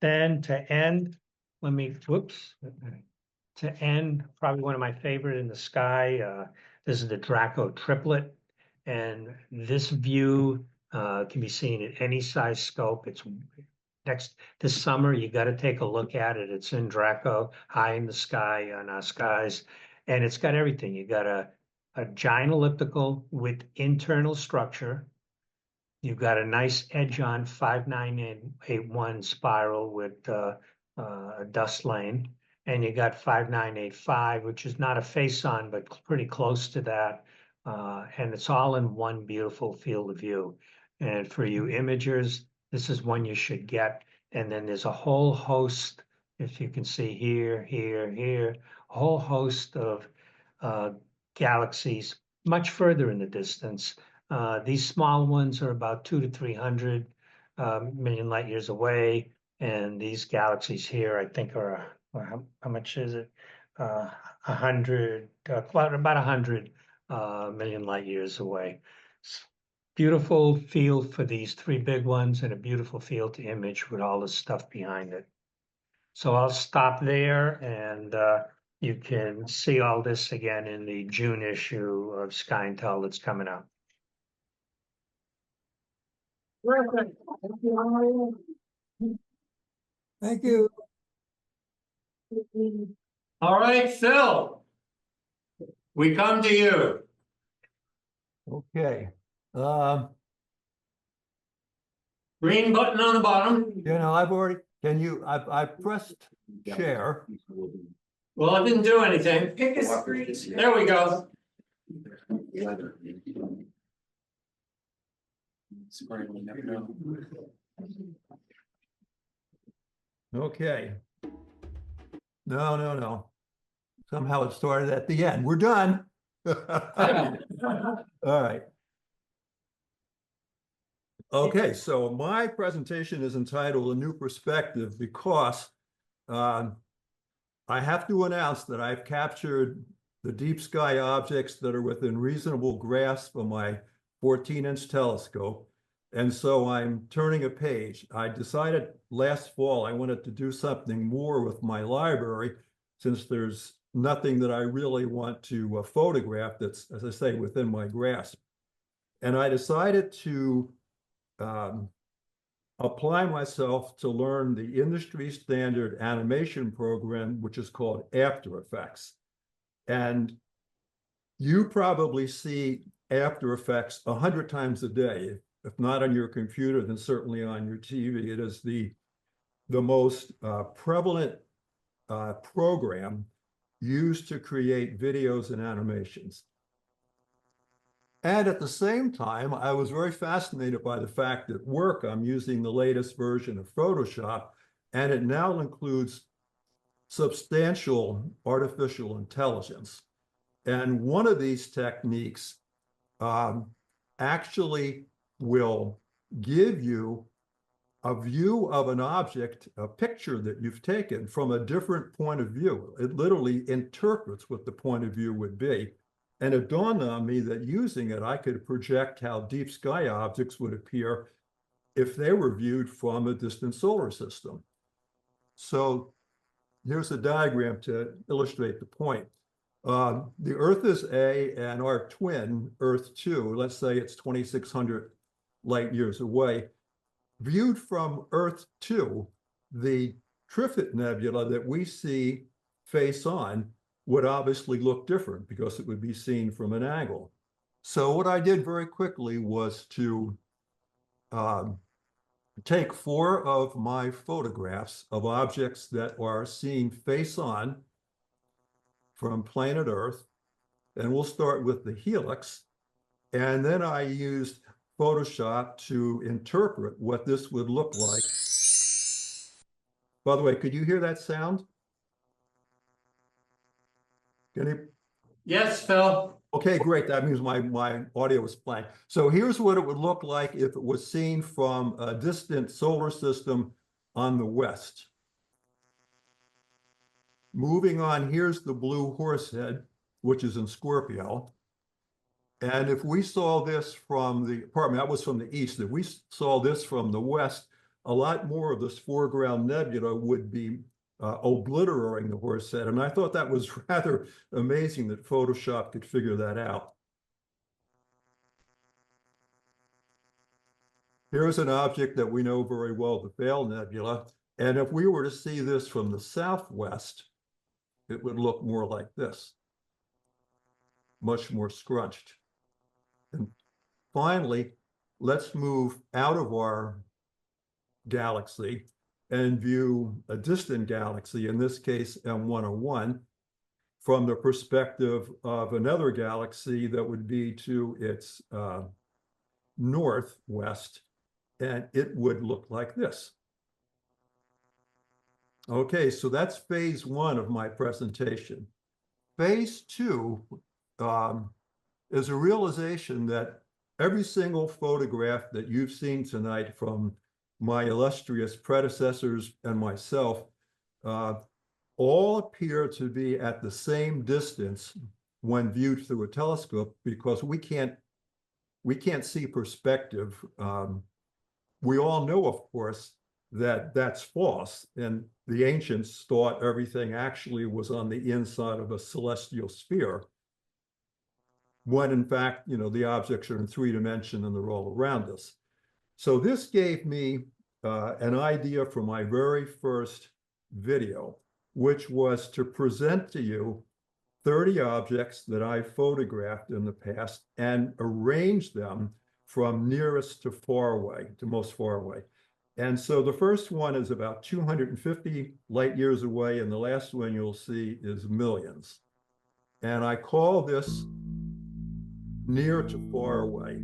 then to end, let me, whoops. To end, probably one of my favorite in the sky. This is the Draco triplet. And this view can be seen at any size scope. It's this summer, you got to take a look at it. It's in Draco, high in the sky on our skies. And it's got everything. You got a giant elliptical with internal structure. You've got a nice edge-on 5981 spiral with a dust lane. And you got 5985, which is not a face-on, but pretty close to that. And it's all in one beautiful field of view. And for you imagers, this is one you should get. And then there's a whole host, if you can see here, here, a whole host of galaxies much further in the distance. These small ones are about 200 to 300 million light years away. And these galaxies here, I think, are how much is it? 100, about 100 million light years away. Beautiful field for these three big ones and a beautiful field to image with all the stuff behind it. So I'll stop there and you can see all this again in the June issue of Sky and Tell that's coming out. Thank you. All right, Phil. We come to you. Okay. Green button on the bottom. You know, I've already, I've pressed share. Well, it didn't do anything. Pick a screen. There we go. Okay. No. Somehow it started at the end. We're done. All right. Okay, so my presentation is entitled A New Perspective because I have to announce that I've captured the deep sky objects that are within reasonable grasp of my 14-inch telescope. And so I'm turning a page. I decided last fall I wanted to do something more with my library since there's nothing that I really want to photograph that's, as I say, within my grasp. And I decided to apply myself to learn the industry standard animation program, which is called After Effects. And you probably see After Effects 100 times a day. If not on your computer, then certainly on your TV. It is the most prevalent program used to create videos and animations. And at the same time, I was very fascinated by the fact that at work, I'm using the latest version of Photoshop, and it now includes substantial artificial intelligence. And one of these techniques actually will give you a view of an object, a picture that you've taken from a different point of view. It literally interprets what the point of view would be. And it dawned on me that using it, I could project how deep sky objects would appear if they were viewed from a distant solar system. So here's a diagram to illustrate the point. The Earth is A, and our twin, Earth 2, let's say it's 2,600 light years away. Viewed from Earth 2, the Trifid Nebula that we see face on would obviously look different because it would be seen from an angle. So what I did very quickly was to take 4 of my photographs of objects that are seen face on from planet Earth. And we'll start with the helix. And then I used Photoshop to interpret what this would look like. By the way, could you hear that sound? Yes, Phil. Okay, great. That means my audio was playing. So here's what it would look like if it was seen from a distant solar system on the west. Moving on, here's the blue horsehead, which is in Scorpio. And if we saw this from that was from the east, if we saw this from the west, a lot more of this foreground nebula would be obliterating the horse head. And I thought that was rather amazing that Photoshop could figure that out. Here's an object that we know very well, the Veil Nebula. And if we were to see this from the southwest, it would look more like this, much more scrunched. And finally, let's move out of our galaxy and view a distant galaxy, in this case M101, from the perspective of another galaxy that would be to its northwest, and it would look like this. Okay, so that's phase one of my presentation. Phase two is a realization that every single photograph that you've seen tonight from my illustrious predecessors and myself all appear to be at the same distance when viewed through a telescope, because we can't see perspective. We all know, of course, that that's false, and the ancients thought everything actually was on the inside of a celestial sphere, when in fact, the objects are in 3D and they're all around us. So this gave me an idea for my very first video, which was to present to you 30 objects that I photographed in the past and arrange them from nearest to far away, to most far away. And so the first one is about 250 light years away, and the last one you'll see is millions. And I call this near to far away.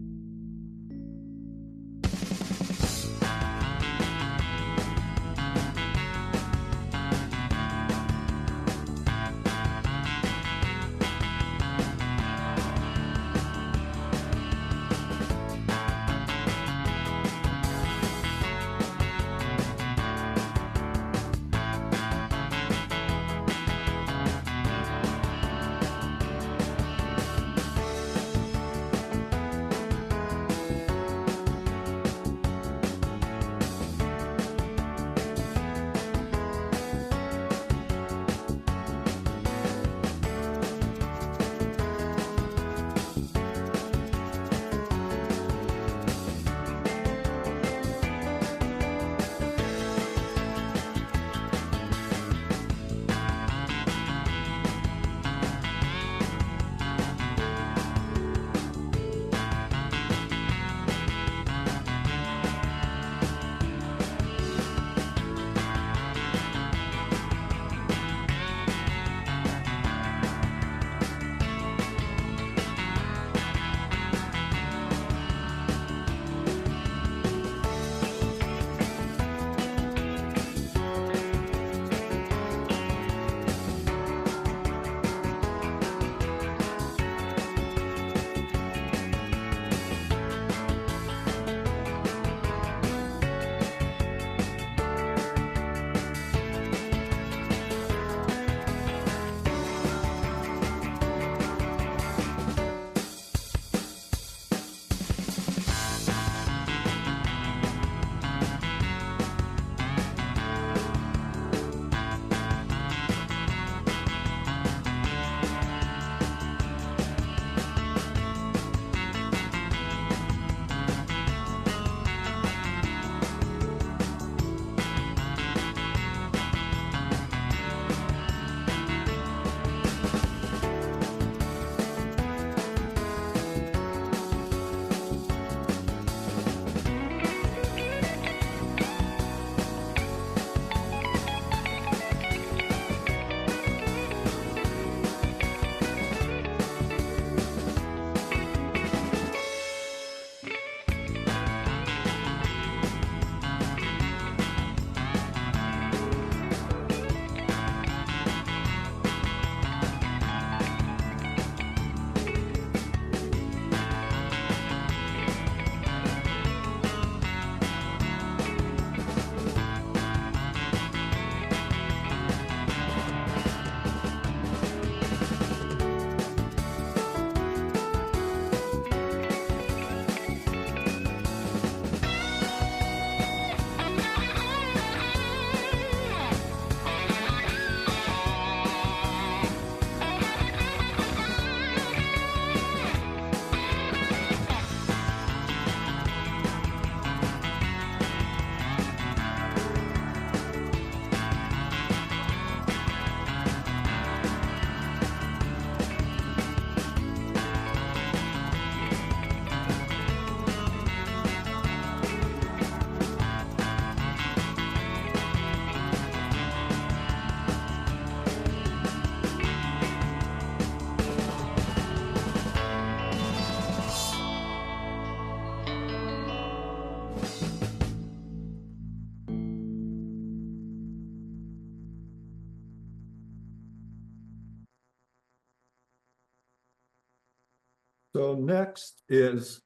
So next is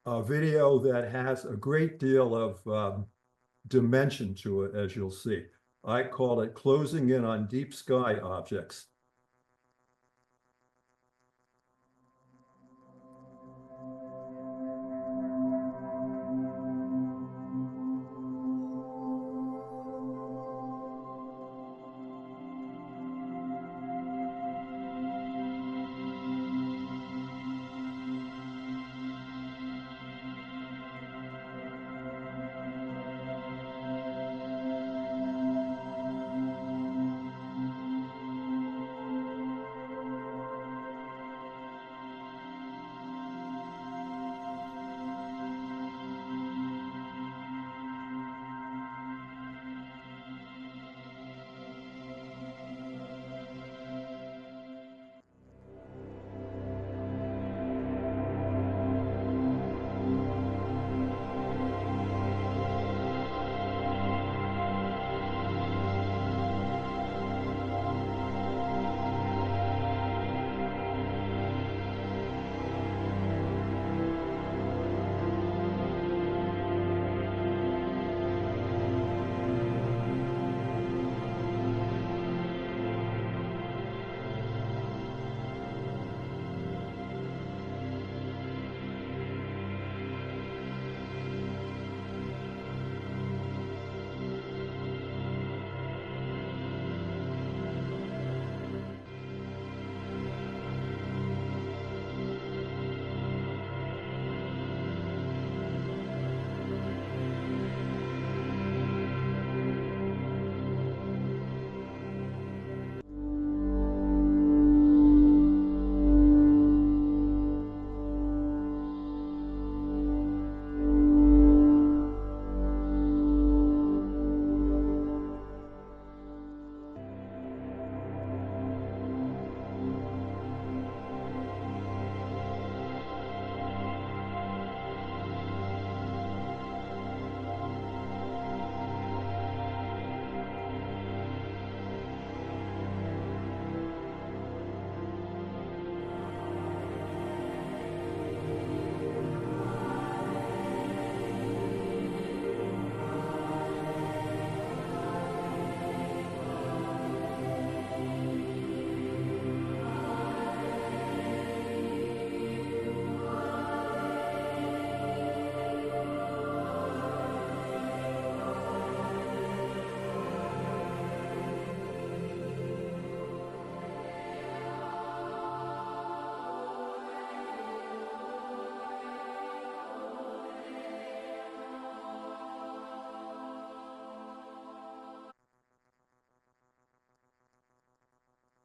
a video that has a great deal of dimension to it, as you'll see. I call it closing in on deep sky objects.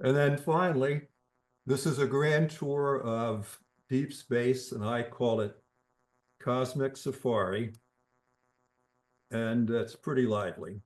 And then finally, this is a grand tour of deep space, and I call it Cosmic Safari. And it's pretty lively.